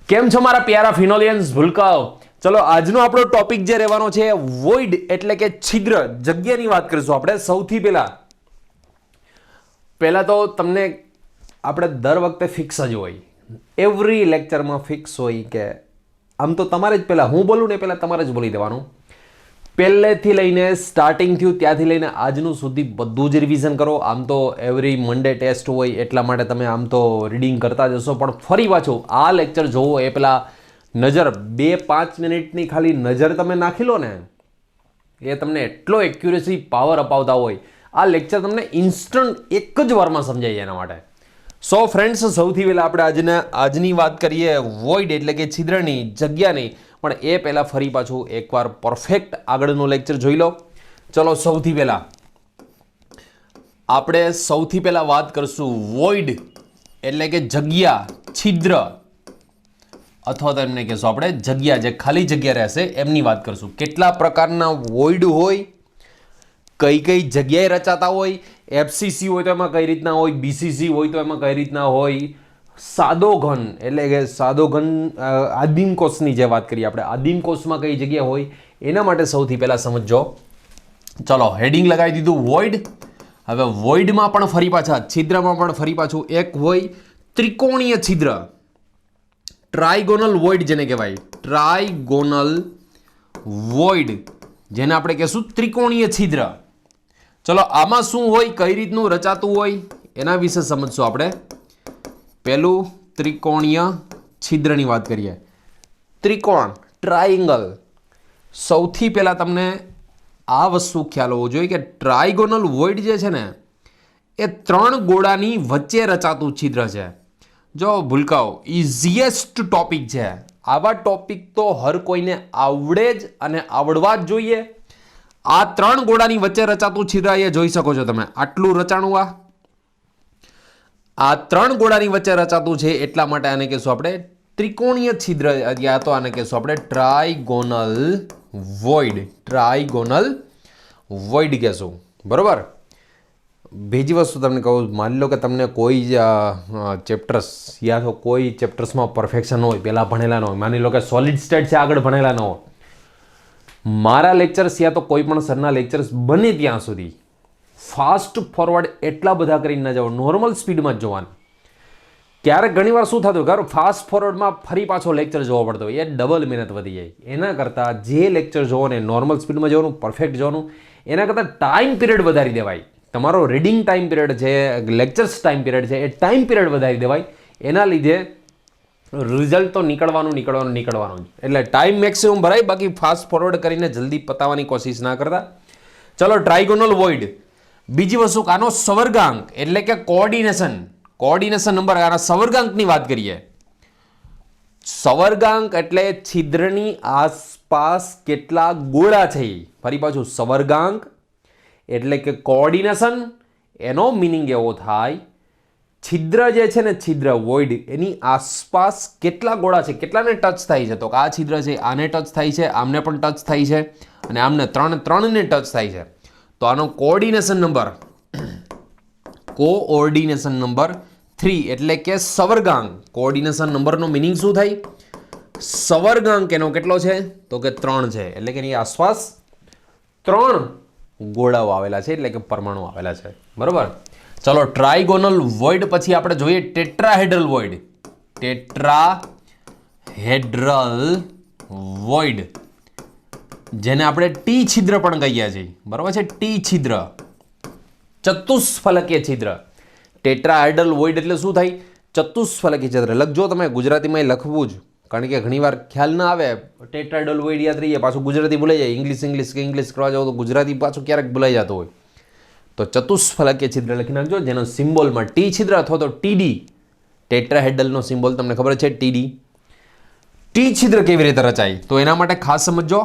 કેમ છો મારા પ્યારા ફિનોલિયન્સ ભૂલકાઓ? ચલો આજનો આપણો ટોપિક જે રહેવાનો છે વોઇડ એટલે કે છિદ્ર, જગ્યાની વાત કરીશું આપણે. સૌથી પહેલા તો તમને આપણે દર વખતે ફિક્સ જ હોય, એવરી લેક્ચરમાં ફિક્સ હોય કે આમ તો તમારે જ પહેલાં હું બોલું ને પહેલાં તમારે જ બોલી દેવાનું. પહેલેથી લઈને સ્ટાર્ટિંગ થયું ત્યાંથી લઈને આજનું સુધી બધું જ રિવિઝન કરો. આમ તો એવરી મંડે ટેસ્ટ હોય એટલા માટે તમે આમ તો રીડિંગ કરતા જશો, પણ ફરી પાછું આ લેક્ચર જોવો એ પહેલાં નજર 2-5 મિનિટની ખાલી નજર તમે નાખી લો ને, એ તમને એટલો એક્યુરેસી પાવર અપાવતા હોય. આ લેક્ચર તમને ઇન્સ્ટન્ટ એક જ વારમાં સમજાય એના માટે. સો ફ્રેન્ડ્સ, સૌથી પહેલાં આપણે આજની વાત કરીએ વોઇડ એટલે કે છિદ્રની, જગ્યાની. પણ એ પહેલાં ફરી પાછું એકવાર પરફેક્ટ આગળનું લેક્ચર જોઈ લો. ચલો સૌથી પહેલાં વાત કરશું વોઇડ એટલે કે જગ્યા, છિદ્ર, અથવા તો એમને કહેશું આપણે જગ્યા, જે ખાલી જગ્યા રહેશે એમની વાત કરશું. કેટલા પ્રકારના વોઇડ હોય, કઈ કઈ જગ્યાએ રચાતા હોય, એફસીસી હોય તો એમાં કઈ રીતના હોય, બીસીસી હોય તો એમાં કઈ રીતના હોય, સાદો ઘન એટલે કે સાદો ઘન આદિમ કોષની જે વાત કરીએ આપણે, આદિમ કોષમાં કઈ જગ્યા હોય એના માટે સૌથી પહેલાં સમજો. ચલો હેડિંગ લગાવી દીધું વોઇડ. હવે વોઇડમાં પણ ફરી પાછા, છિદ્રમાં પણ ફરી પાછું એક હોય ત્રિકોણીય છિદ્ર, ટ્રાયગોનલ વોઇડ જેને કહેવાય, ટ્રાયગોનલ વોઇડ જેને આપણે કહેશું ત્રિકોણીય છિદ્ર. ચલો આમાં શું હોય, કઈ રીતનું રચાતું હોય એના વિશે સમજશું આપણે. પહેલું ત્રિકોણીય છિદ્રની વાત કરીએ. ત્રિકોણ, ટ્રાયંગલ. સૌથી પહેલાં તમને આ વસ્તુ ખ્યાલ હોવો જોઈએ કે ટ્રાયગોનલ વોઇડ જે છે ને એ 3 ગોળાની વચ્ચે રચાતું છિદ્ર છે. જો ભૂલકાઓ, ઇઝીએસ્ટ ટોપિક છે. આવા ટોપિક તો હર કોઈને આવડે જ અને આવડવા જ જોઈએ. આ 3 ગોળાની વચ્ચે રચાતું છિદ્ર એ જોઈ શકો છો તમે, આટલું રચાણું. આ 3 ગોળાની વચ્ચે રચાતું છે એટલા માટે આને કહેશું આપણે ત્રિકોણીય છિદ્ર, યા તો આને કહેશું આપણે ટ્રાયગોનલ વોઇડ. ટ્રાયગોનલ વોઇડ કહેશું, બરોબર. બીજી વસ્તુ તમને કહું, માની લો કે તમને કોઈ ચેપ્ટર્સ યા તો કોઈ ચેપ્ટર્સમાં પરફેક્શન હોય, પહેલાં ભણેલા ન હોય. માની લો કે સોલિડ સ્ટેટ છે, આગળ ભણેલા ન હોય. મારા લેક્ચર્સ યા તો કોઈ પણ સરના લેક્ચર્સ બને ત્યાં સુધી ફાસ્ટ ફોરવર્ડ એટલા બધા કરીને ન જાઓ, નોર્મલ સ્પીડમાં જ જોવાનું. ક્યારેક ઘણીવાર શું થતું હોય, ફાસ્ટ ફોરવર્ડમાં ફરી પાછો લેક્ચર જોવો પડતો હોય, એ ડબલ મહેનત વધી જાય. એના કરતાં જે લેક્ચર જોવો ને નોર્મલ સ્પીડમાં જોવાનું, પરફેક્ટ જોવાનું, એના કરતાં ટાઈમ પીરિયડ વધારી દેવાય. તમારો રીડિંગ ટાઈમ પીરિયડ છે, લેક્ચર્સ ટાઈમ પીરિયડ છે, એ ટાઈમ પીરિયડ વધારી દેવાય. એના લીધે રિઝલ્ટ તો નીકળવાનું જ. એટલે ટાઈમ મેક્સિમમ ભરાય, બાકી ફાસ્ટ ફોરવર્ડ કરીને જલ્દી પતાવવાની કોશિશ ના કરતા. ચલો ટ્રાયગોનલ વોઇડ. બીજી વસ્તુ, આનો સવર્ગાંક એટલે કે કોઓર્ડિનેશન નંબર, આના સવર્ગાંકની વાત કરીએ. સવર્ગાંક એટલે છિદ્રની આસપાસ કેટલા ગોળા છે. ફરી પાછું સવર્ગાંક એટલે કે કોઓર્ડિનેશન, એનો મિનિંગ એવો થાય છિદ્ર જે છે ને, છિદ્ર વોઇડ, એની આસપાસ કેટલા ગોળા છે, કેટલાને ટચ થાય છે. તો આ છિદ્ર છે, આને ટચ થાય છે, આમને પણ ટચ થાય છે, અને આમને ત્રણને ટચ થાય છે. તો આનો કોઓર્ડિનેશન નંબર 3 એટલે કે સવર્ગાંક. કોઓર્ડિનેશન નંબરનો મિનિંગ શું થાય? સવર્ગાંક એનો કેટલો છે? તો કે 3 છે. એટલે કે એની આસપાસ 3 ગોળાઓ આવેલા છે, એટલે કે પરમાણુ આવેલા છે, બરોબર. ચલો ટ્રાયગોનલ વોઇડ પછી આપણે જોઈએ ટેટ્રાહેડ્રલ વોઇડ. ટેટ્રાહેડ્રલ વોઇડ જેને આપણે ટી છિદ્ર પણ કહીએ છીએ, બરોબર છે. ટી છિદ્ર, ચતુષ્ફલકીય છિદ્ર. ટેટ્રાહેડ્રલ વોઇડ એટલે શું થાય? ચતુષ્ફલકીય છિદ્ર. લખજો તમે, ગુજરાતીમાં લખવું જ, કારણ કે ઘણીવાર ખ્યાલ ના આવે. ટેટ્રાહેડ્રલ વોઇડ યાદ રહીએ, પાછું ગુજરાતી ભૂલાઈ જાય. ઇંગ્લિશ કરવા જાવ તો ગુજરાતી પાછું ક્યારેક ભૂલાઈ જતું હોય. તો ચતુષ્ફલકીય છિદ્ર લખી નાખજો, જેનો સિમ્બોલમાં ટી છિદ્ર અથવા તો ટીડી. ટેટ્રાહેડ્રલનો સિમ્બોલ તમને ખબર છે, ટીડી. ટી છિદ્ર કેવી રીતે રચાય તો એના માટે ખાસ સમજો.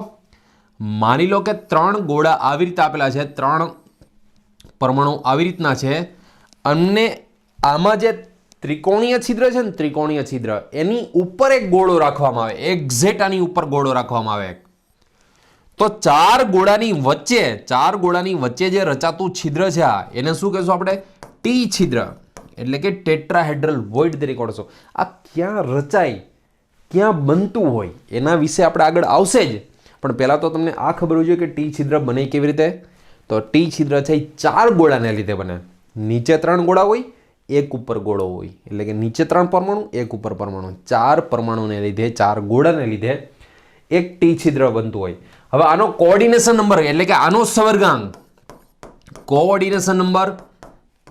માની લો કે 3 ગોળા આવી રીતે આપેલા છે, 3 પરમાણુ આવી રીતના છે, અને આમાં જે ત્રિકોણીય છિદ્ર છે ને, ત્રિકોણીય છિદ્ર, એની ઉપર એક ગોળો રાખવામાં આવે, એક્ઝેક્ટ આની ઉપર ગોળો રાખવામાં આવે. તો 4 ગોળાની વચ્ચે જે રચાતું છિદ્ર છે એને શું કહેશું આપણે? ટી છિદ્ર. એટલે કે ટેટ્રાહેડ્રલ વોઇડ તરીકે ઓળખશો. આ ક્યાં રચાય ક્યાં બનતું હોય એના વિશે આપણે આગળ આવશે જ, પણ પહેલાં તો તમને આ ખબર હોવી જોઈએ કે ટી છિદ્ર બને કેવી રીતે. તો ટી છિદ્ર છે એ 4 ગોળાને લીધે બને. નીચે 3 ગોળા હોય, એક ઉપર ગોળો હોય, એટલે કે નીચે 3 પરમાણુ, એક ઉપર પરમાણુ, 4 પરમાણુને લીધે, 4 ગોળાને લીધે એક ટી છિદ્ર બનતું હોય. હવે આનો કોઓર્ડિનેશન નંબર એટલે કે આનો સવર્ગાંક, કોઓર્ડિનેશન નંબર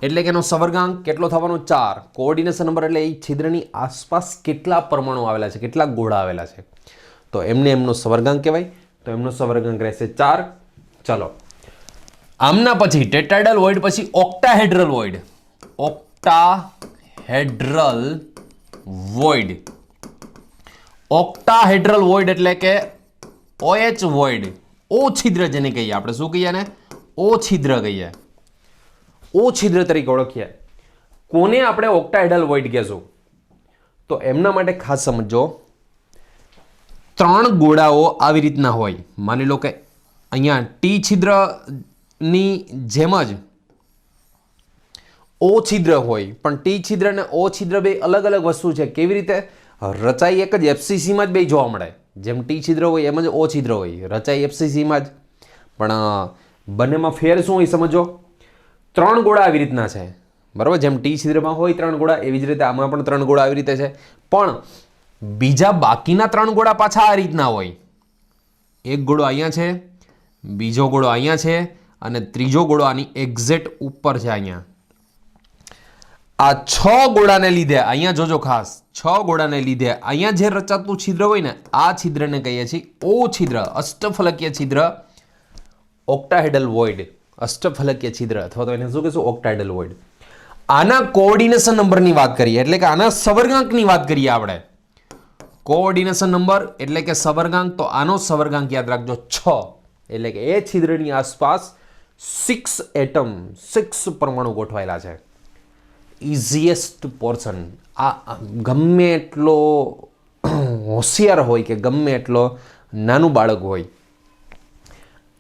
એટલે કે એનો સવર્ગાંક કેટલો થવાનો? 4. કોઓર્ડિનેશન નંબર એટલે એ છિદ્રની આસપાસ કેટલા પરમાણુ આવેલા છે, કેટલા ગોળા આવેલા છે, તો એમનો સવર્ગાંક કહેવાય. તો એમનો સવર્ગાંક રહેશે 4. ચલો આમના પછી ટેટ્રાહેડ્રલ વોઇડ પછી ઓક્ટાહેડ્રલ વોઇડ. ઓક્ટાહેડ્રલ વોઇડ. ઓક્ટાહેડ્રલ વોઇડ એટલે કે OH વોઇડ. ઓ છિદ્ર જેને કહીએ આપણે, શું કહીએ ને? ઓ છિદ્ર કહીએ, ઓ છિદ્ર તરીકે ઓળખીએ. કોને આપણે ઓક્ટાહેડ્રલ વોઇડ કહેશું? તો એમના માટે ખાસ સમજો, 3 ગોળાઓ આવી રીતના હોય. માની લો કે અહીંયા ટી છિદ્રની જેમ જ ઓ છિદ્ર હોય, પણ ટી છિદ્ર અને ઓ છિદ્ર બે અલગ અલગ વસ્તુ છે. કેવી રીતે? રચાઈ એક જ FCCમાં જ બે જોવા મળે. જેમ ટી છિદ્ર હોય એમ જ ઓ છિદ્ર હોય, રચાઈ FCCમાં જ. પણ બંનેમાં ફેર શું હોય સમજો. 3 ગોળા આવી રીતના છે, બરાબર? જેમ ટી છિદ્રમાં હોય 3 ગોળા, એવી જ રીતે આમાં પણ 3 ગોળા આવી રીતે છે. પણ બીજા બાકીના 3 ગોળા પાછા આ રીતના હોય. એક ગોળો અહીંયા છે, બીજો ગોળો અહીંયા છે, અને ત્રીજો ગોળો આની એક્ઝેક્ટ ઉપર છે અહીંયા. આ 6 ગોળાને લીધે અહીંયા જોજો ખાસ, 6 ગોળાને લીધે અહીંયા જે રચાતું છિદ્ર હોય ને, આ છિદ્રને કહીએ છીએ ઓ છિદ્ર, અષ્ટફલકીય છિદ્ર, ઓક્ટાહેડ્રલ વોઇડ. અષ્ટફલકીય છિદ્ર અથવા તો એને શું કહીશું? ઓક્ટાહેડ્રલ વોઇડ. આના કોઓર્ડિનેશન નંબરની વાત કરીએ એટલે કે આના સવર્ગાંકની વાત કરીએ આપણે. કોઓર્ડિનેશન નંબર એટલે કે સવર્ગાંક, તો આનો સવર્ગાંક યાદ રાખજો 6. એટલે કે એ છિદ્રની આસપાસ 6 એટમ, 6 પરમાણુ ગોઠવાયેલા છે. Easiest portion. આ ગમે એટલો હોશિયાર હોય કે ગમે એટલો નાનું બાળક હોય,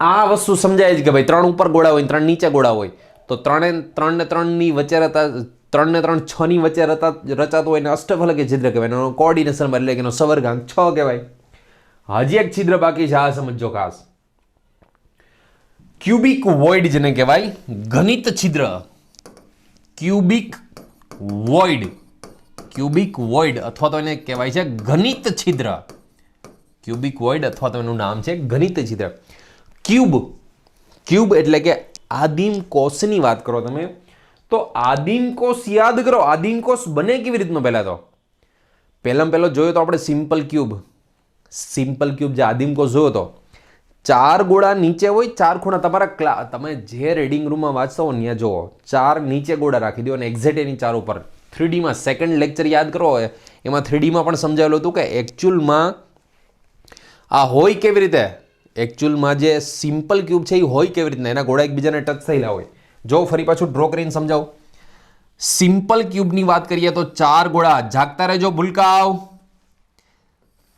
આ વસ્તુ સમજાય જ કે ભાઈ 3 ઉપર ગોળા હોય, 3 નીચે ગોળા હોય, તો 3 ને 3 ની વચ્ચે રહેતા, 3 ને 3 6 ની વચ્ચે રચાતું હોય ને અષ્ટફલકીય છિદ્ર કહેવાય. એનો કોઓર્ડિનેશન એટલે કે એનો સવર્ગાંક 6 કહેવાય. હજી એક છિદ્ર બાકી છે, આ સમજો ખાસ. ક્યુબિક વોઇડ જેને કહેવાય, ઘનિત છિદ્ર. ક્યુબિક વોઇડ, ક્યુબિક વોઇડ અથવા તો એને કહેવાય છે ઘનિત છિદ્ર. ક્યુબિક વોઇડ અથવા તો એનું નામ છે ઘનિત છિદ્ર. ક્યુબ, ક્યુબ એટલે કે આદિમ કોષની વાત કરો તમે, તો આદિમ કોષ યાદ કરો. આદિમ કોષ બને કેવી રીતનો? પહેલો જોયો તો આપણે સિમ્પલ ક્યુબ. સિમ્પલ ક્યુબ જે આદિમ કોષ જોયો તો, 4 ગોળા નીચે હોય, 4 ખૂણા. તમારા તમે જે રીડિંગ રૂમમાં વાંચતા હો ત્યાં જુઓ, 4 નીચે ગોળા રાખી દો અને એક્ઝેક્ટ એની 4 ઉપર. 3Dમાં સેકન્ડ લેક્ચર યાદ કરો, એમાં 3Dમાં પણ સમજાવેલું હતું કે એકચ્યુઅલમાં આ હોય કેવી રીતે. એકચ્યુઅલમાં જે સિમ્પલ ક્યુબ છે એ હોય કેવી રીતના, એના ગોળા એકબીજાને ટચ થયેલા હોય. જો ફરી પાછું ડ્રો કરીને સમજાવું. સિમ્પલ ક્યુબની વાત કરીએ તો 4 ગોળા, જાગતા રહેજો ભૂલકાઓ,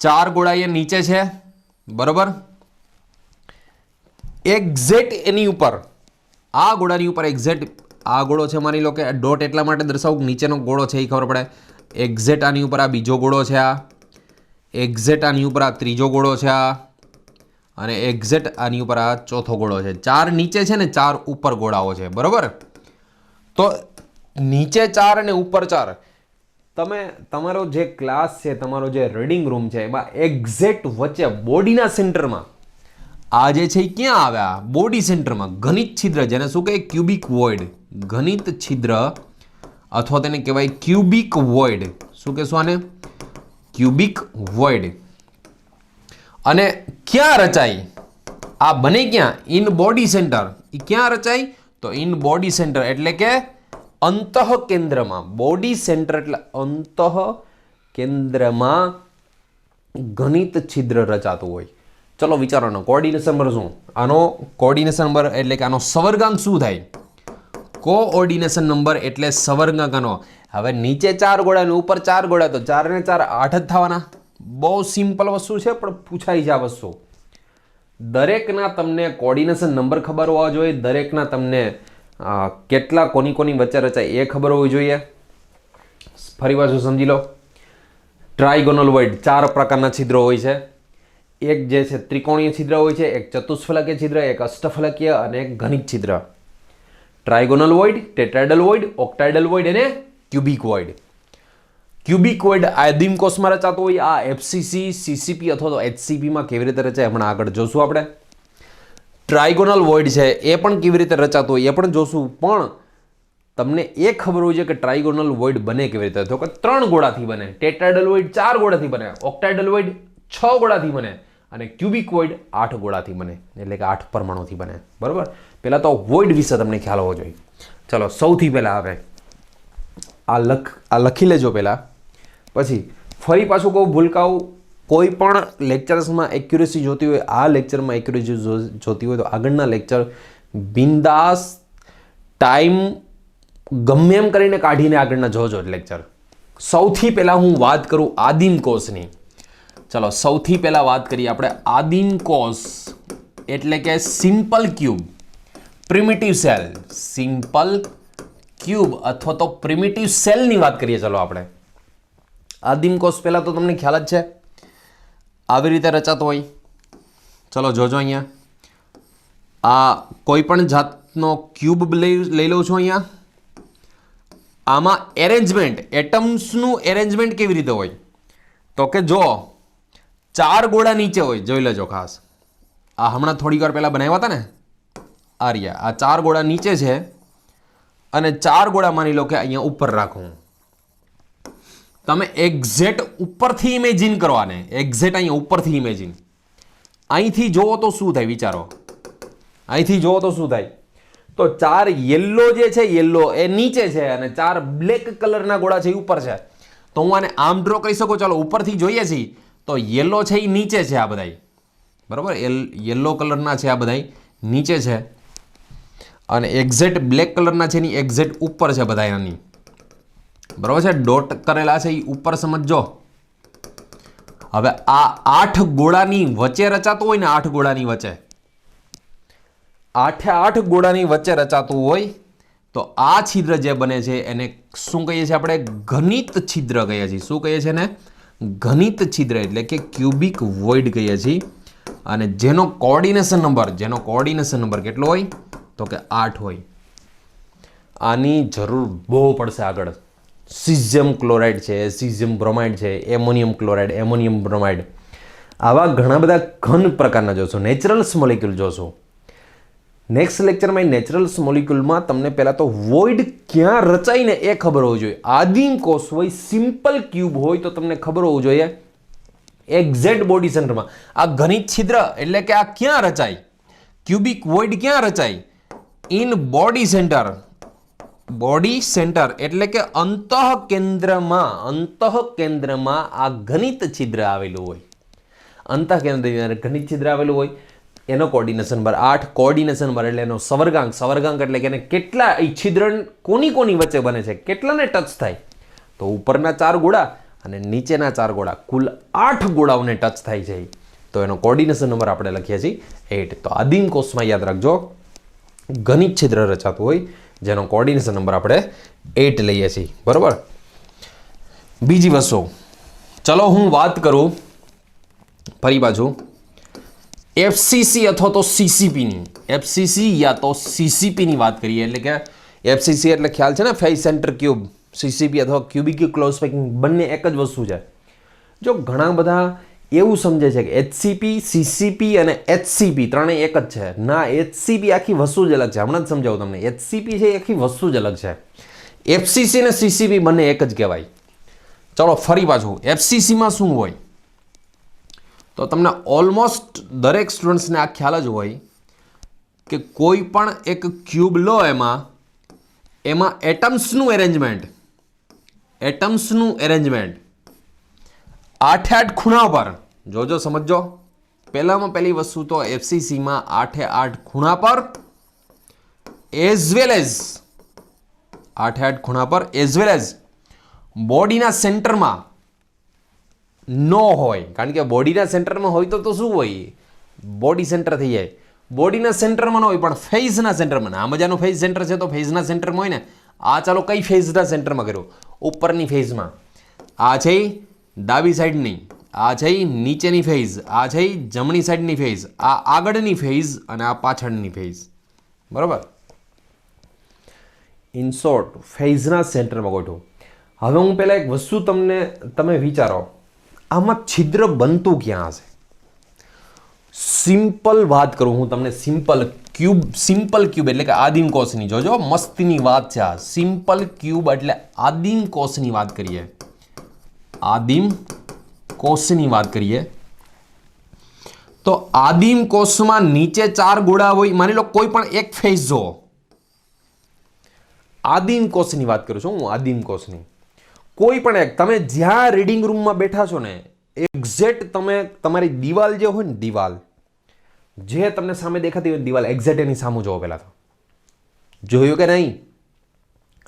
4 ગોળા એ નીચે છે, બરોબર? એક્ઝેક્ટ એની ઉપર, આ ગોળાની ઉપર એક્ઝેક્ટ આ ગોળો છે, માની લો કે ડોટ એટલા માટે દર્શાવું નીચેનો ગોળો છે એ ખબર પડે. એક્ઝેક્ટ આની ઉપર આ બીજો ગોળો છે, આ એક્ઝેક્ટ આની ઉપર આ ત્રીજો ગોળો છે, આ અને એક્ઝેક્ટ આની ઉપર આ ચોથો ગોળો છે. 4 નીચે છે ને 4 ઉપર ગોળાઓ છે, બરોબર? તો નીચે 4 અને ઉપર 4. તમારો જે ક્લાસ છે, તમારો જે રીડિંગ રૂમ છે, એમાં એક્ઝેક્ટ વચ્ચે બોડીના સેન્ટરમાં આ જે છે એ ક્યાં આવ્યા? બોડી સેન્ટરમાં ઘનિત છિદ્ર, જેને શું કહે? Cubic void. ઘનિત છિદ્ર અથવા તેને કહેવાય ક્યુબિક વોઇડ. શું કહેશું આને? Cubic void. અને ક્યાં રચાય? આ બને ક્યાં? In body centre. એ ક્યાં રચાય? તો ઇન બોડી સેન્ટર એટલે કે અંતઃ કેન્દ્રમાં. બોડી સેન્ટર એટલે અંતઃ કેન્દ્રમાં ઘનિત છિદ્ર રચાતું હોય. ચલો વિચારોનો કોઓર્ડિનેશન નંબર શું? આનો કોઓર્ડિનેશન નંબર એટલે કે આનો સવર્ગાંક શું થાય? કોઓર્ડિનેશન નંબર એટલે સવર્ગાંક આનો. હવે નીચે 4 ગોળા અને ઉપર 4 ગોળા, તો 4 ને 4 8 જ થવાના. બહુ સિમ્પલ વસ્તુ છે, પણ પૂછાઈ છે આ વસ્તુ. દરેકના તમને કોઓર્ડિનેશન નંબર ખબર હોવા જોઈએ, દરેકના તમને કેટલા કોની વચ્ચે રચાય એ ખબર હોવી જોઈએ. ફરી પાછું સમજી લો. ટ્રાયગોનલ વોઇડ 4 પ્રકારના છિદ્રો હોય છે. એક જે છે ત્રિકોણીય છિદ્ર હોય છે, એક ચતુષ્ફલકીય છિદ્ર, એક અષ્ટફલકીય અને એક ઘનિત છિદ્ર. ટ્રાયગોનલ વોઇડ, ટેટ્રાઇડલ વોઇડ, ઓક્ટાઇડલ વોઇડ અને ક્યુબિક વોઇડ. ક્યુબિક વોઇડ આદિમ કોષમાં રચાતો હોય. આ એફસીસી, સીસીપી અથવા તો એચસીપીમાં કેવી રીતે રચાય હમણાં આગળ જોશું આપણે. ટ્રાયગોનલ વોઇડ છે એ પણ કેવી રીતે રચાતો હોય એ પણ જોશું. પણ તમને એ ખબર હોય છે કે ટ્રાયગોનલ વોઇડ બને કેવી રીતે, તો કે 3 ગોળાથી બને. ટેટ્રાઇડલ વોઇડ 4 ગોળાથી બને, ઓક્ટાઇડલ વોઇડ 6 ગોળાથી બને અને ક્યુબિક વોઇડ 8 ગોળાથી બને, એટલે કે 8 પરમાણુથી બને. બરાબર. પહેલાં તો વોઇડ વિશે તમને ખ્યાલ હોવો જોઈએ. ચલો સૌથી પહેલાં આવે આ લખી લેજો પહેલાં, પછી ફરી પાછું કહું ભૂલકાઓ, કોઈ પણ લેક્ચર્સમાં એક્યુરેસી જોતી હોય, આ લેક્ચરમાં એક્યુરેસી જોતી હોય તો આગળના લેક્ચર બિંદાસ ટાઈમ ગમે એમ કરીને કાઢીને આગળના જોજો લેક્ચર. સૌથી પહેલાં હું વાત કરું આદિમ કોષની. ચલો સૌથી પહેલાં વાત કરીએ આપણે આદિમ કોષ એટલે કે simple cube, primitive cell. Simple cube અથવા તો પ્રિમિટિવ સેલની વાત કરીએ. ચલો આપણે આદિમ કોષ પહેલાં તો તમને ખ્યાલ જ છે આવી રીતે રચાતો હોય. ચલો જોજો અહીંયા આ કોઈ પણ જાતનો ક્યુબ લઈ લઉં છું અહીંયા. આમાં એરેન્જમેન્ટ, એટમ્સનું એરેન્જમેન્ટ કેવી રીતે હોય તો કે જો 4 ગોળા નીચે હોય, જોઈ લેજો ખાસ. આ હમણાં થોડી વાર પહેલાં બનાવ્યા હતા ને આ રહ્યા, આ 4 ગોળા નીચે છે અને 4 ગોળા માની લો કે અહીંયા ઉપર રાખું. તમે એક્ઝેક્ટ ઉપરથી ઇમેજિન કરવાને, એક્ઝેક્ટ અહીંયા ઉપરથી ઇમેજિન. અહીંથી જોવો તો શું થાય વિચારો, અહીંથી જોવો તો શું થાય. તો 4 યલો જે છે, યલો એ નીચે છે અને 4 બ્લેક કલરના ગોળા છે એ ઉપર છે. તો હું આને આમ ડ્રો કરી શકું. ચાલો ઉપરથી જોઈએ છીએ તો યલો છે એ નીચે છે આ બધાય, બરાબર. યલો કલરના છે આ બધાય નીચે છે અને એક્ઝેક્ટ બ્લેક કલરના છે એની એક્ઝેક્ટ ઉપર છે બધા એની, બરાબર છે. ડોટ કરેલા છે એ ઉપર સમજજો. હવે આ 8 ગોળાની વચ્ચે રચાતું હોય ને, 8 ગોળાની વચ્ચે, 8 ગોળાની વચ્ચે રચાતું હોય તો આ છિદ્ર જે બને છે એને શું કહીએ છીએ આપણે? ઘનિત છિદ્ર કહીએ છીએ. શું કહીએ છીએ ને? ઘનિત છિદ્ર એટલે કે ક્યુબિક વોઇડ કહીએ છીએ. અને જેનો કોઓર્ડિનેશન નંબર કેટલો હોય તો કે 8 હોય. આની જરૂર બહુ પડશે આગળ. સિઝિયમ ક્લોરાઇડ છે, સિઝિયમ બ્રોમાઇડ છે, એમોનિયમ ક્લોરાઇડ, એમોનિયમ બ્રોમાઇડ, આવા ઘણા બધા ઘન પ્રકારના જોશો. નેચરલ્સ મોલિક્યુલ જોશો નેક્સ્ટ લેક્ચરમાં. નેચરલ્સ મોલિક્યુલમાં તમને પહેલાં તો વોઇડ ક્યાં રચાય ને એ ખબર હોવી જોઈએ. આદિમ કોષ હોય, સિમ્પલ ક્યુબ હોય તો તમને ખબર હોવું જોઈએ એક્ઝેક્ટ બોડી સેન્ટરમાં. આ ઘનિત છિદ્ર એટલે કે આ ક્યાં રચાય, ક્યુબિક વોઇડ ક્યાં રચાય? In body centre. Body centre એટલે કે અંતઃકેન્દ્રમાં આ ઘનિત છિદ્ર આવેલું હોય. અંતઃકેન્દ્ર ઘનિત છિદ્ર આવેલું હોય. એનો કોઓર્ડિનેશન નંબર 8. કોઓર્ડિનેશન નંબર એટલે એનો સવર્ગાંક. સવર્ગાંક એટલે કે એને કેટલા એ છિદ્ર કોની વચ્ચે બને છે, કેટલાને ટચ થાય. તો ઉપરના 4 ગોળા અને નીચેના 4 ગોળા, કુલ 8 ગોળાઓને ટચ થાય છે. તો એનો કોઓર્ડિનેશન નંબર આપણે લખીએ છીએ 8. તો આદિમ કોષમાં યાદ રાખજો ઘનિત છિદ્ર રચાતું હોય જેનો કોઓર્ડિનેશન નંબર આપણે 8 લઈએ છીએ. બરાબર. બીજી વસ્તુ, ચલો હું વાત કરું ફરી પાછું એફસીસી અથવા તો સીસીપીની. એફસીસી યા તો સીસીપીની વાત કરીએ એટલે કે એફસીસી એટલે ખ્યાલ છે ને, ફેસ સેન્ટર ક્યુબ. સીસીપી અથવા ક્યુબિક ક્લોઝ પેકિંગ બંને એક જ વસ્તુ છે. જો ઘણા બધા એવું સમજે છે કે એચસીપી, સીસીપી અને એચસીપી ત્રણેય એક જ છે. ના, એચસીપી આખી વસ્તુ જ અલગ છે. હમણાં જ સમજાવું તમને. એચસીપી છે એ આખી વસ્તુ જ અલગ છે. એફસીસી અને સીસીપી બંને એક જ કહેવાય. ચલો ફરી પાછું એફસીસીમાં શું હોય તો તમને ઓલમોસ્ટ દરેક સ્ટુડન્ટ્સને આ ખ્યાલ જ હોય કે કોઈ પણ એક ક્યુબ લો, એમાં એટમ્સનું એરેન્જમેન્ટ 8 ખૂણા પર. જોજો સમજો. પહેલામાં પહેલી વસ્તુ તો એફસીસીમાં 8 ખૂણા પર એઝ વેલ એઝ બોડીના સેન્ટરમાં નો હોય. કારણ કે બોડીના સેન્ટરમાં હોય તો શું હોય? બોડી સેન્ટર થઈ જાય. બોડીના સેન્ટરમાં ન હોય પણ ફેઝના સેન્ટરમાં. આ મજાનું ફેઝ સેન્ટર છે તો ફેઝના સેન્ટરમાં હોય ને. આ ચાલો કઈ ફેઝના સેન્ટરમાં કર્યું? ઉપરની ફેઝમાં. આ છે ડાબી સાઈડની, આ છે નીચેની ફેઝ, આ છે જમણી સાઈડની ફેઝ, આ આગળની ફેઝ અને આ પાછળની ફેઝ. બરાબર. ઇન શોર્ટ ફેઝના સેન્ટરમાં ગોઠવો. હવે હું પહેલા એક વસ્તુ તમે વિચારો, આમાં છિદ્ર બનતું ક્યાં હશે? સિમ્પલ વાત કરું હું તમને, સિમ્પલ ક્યુબ એટલે કે આદિમ કોષની, જોજો મસ્તીની વાત છે આ. સિમ્પલ ક્યુબ એટલે આદિમ કોષની વાત કરીએ, આદિમ કોષની વાત કરીએ તો આદિમ કોષમાં નીચે 4 ગોળા હોય. માની લો કોઈ પણ એક ફેઝ જો, આદિમ કોષની વાત કરું છું હું, આદિમ કોષની કોઈ પણ એક, તમે જ્યાં રીડિંગ રૂમમાં બેઠા છો ને એક્ઝેક્ટ તમે તમારી દિવાલ જે હોય ને, દિવાલ જે તમને સામે દેખાતી હોય દિવાલ, એક્ઝેક્ટ એની સામું જોવો પહેલા. તો જોયું કે નહીં?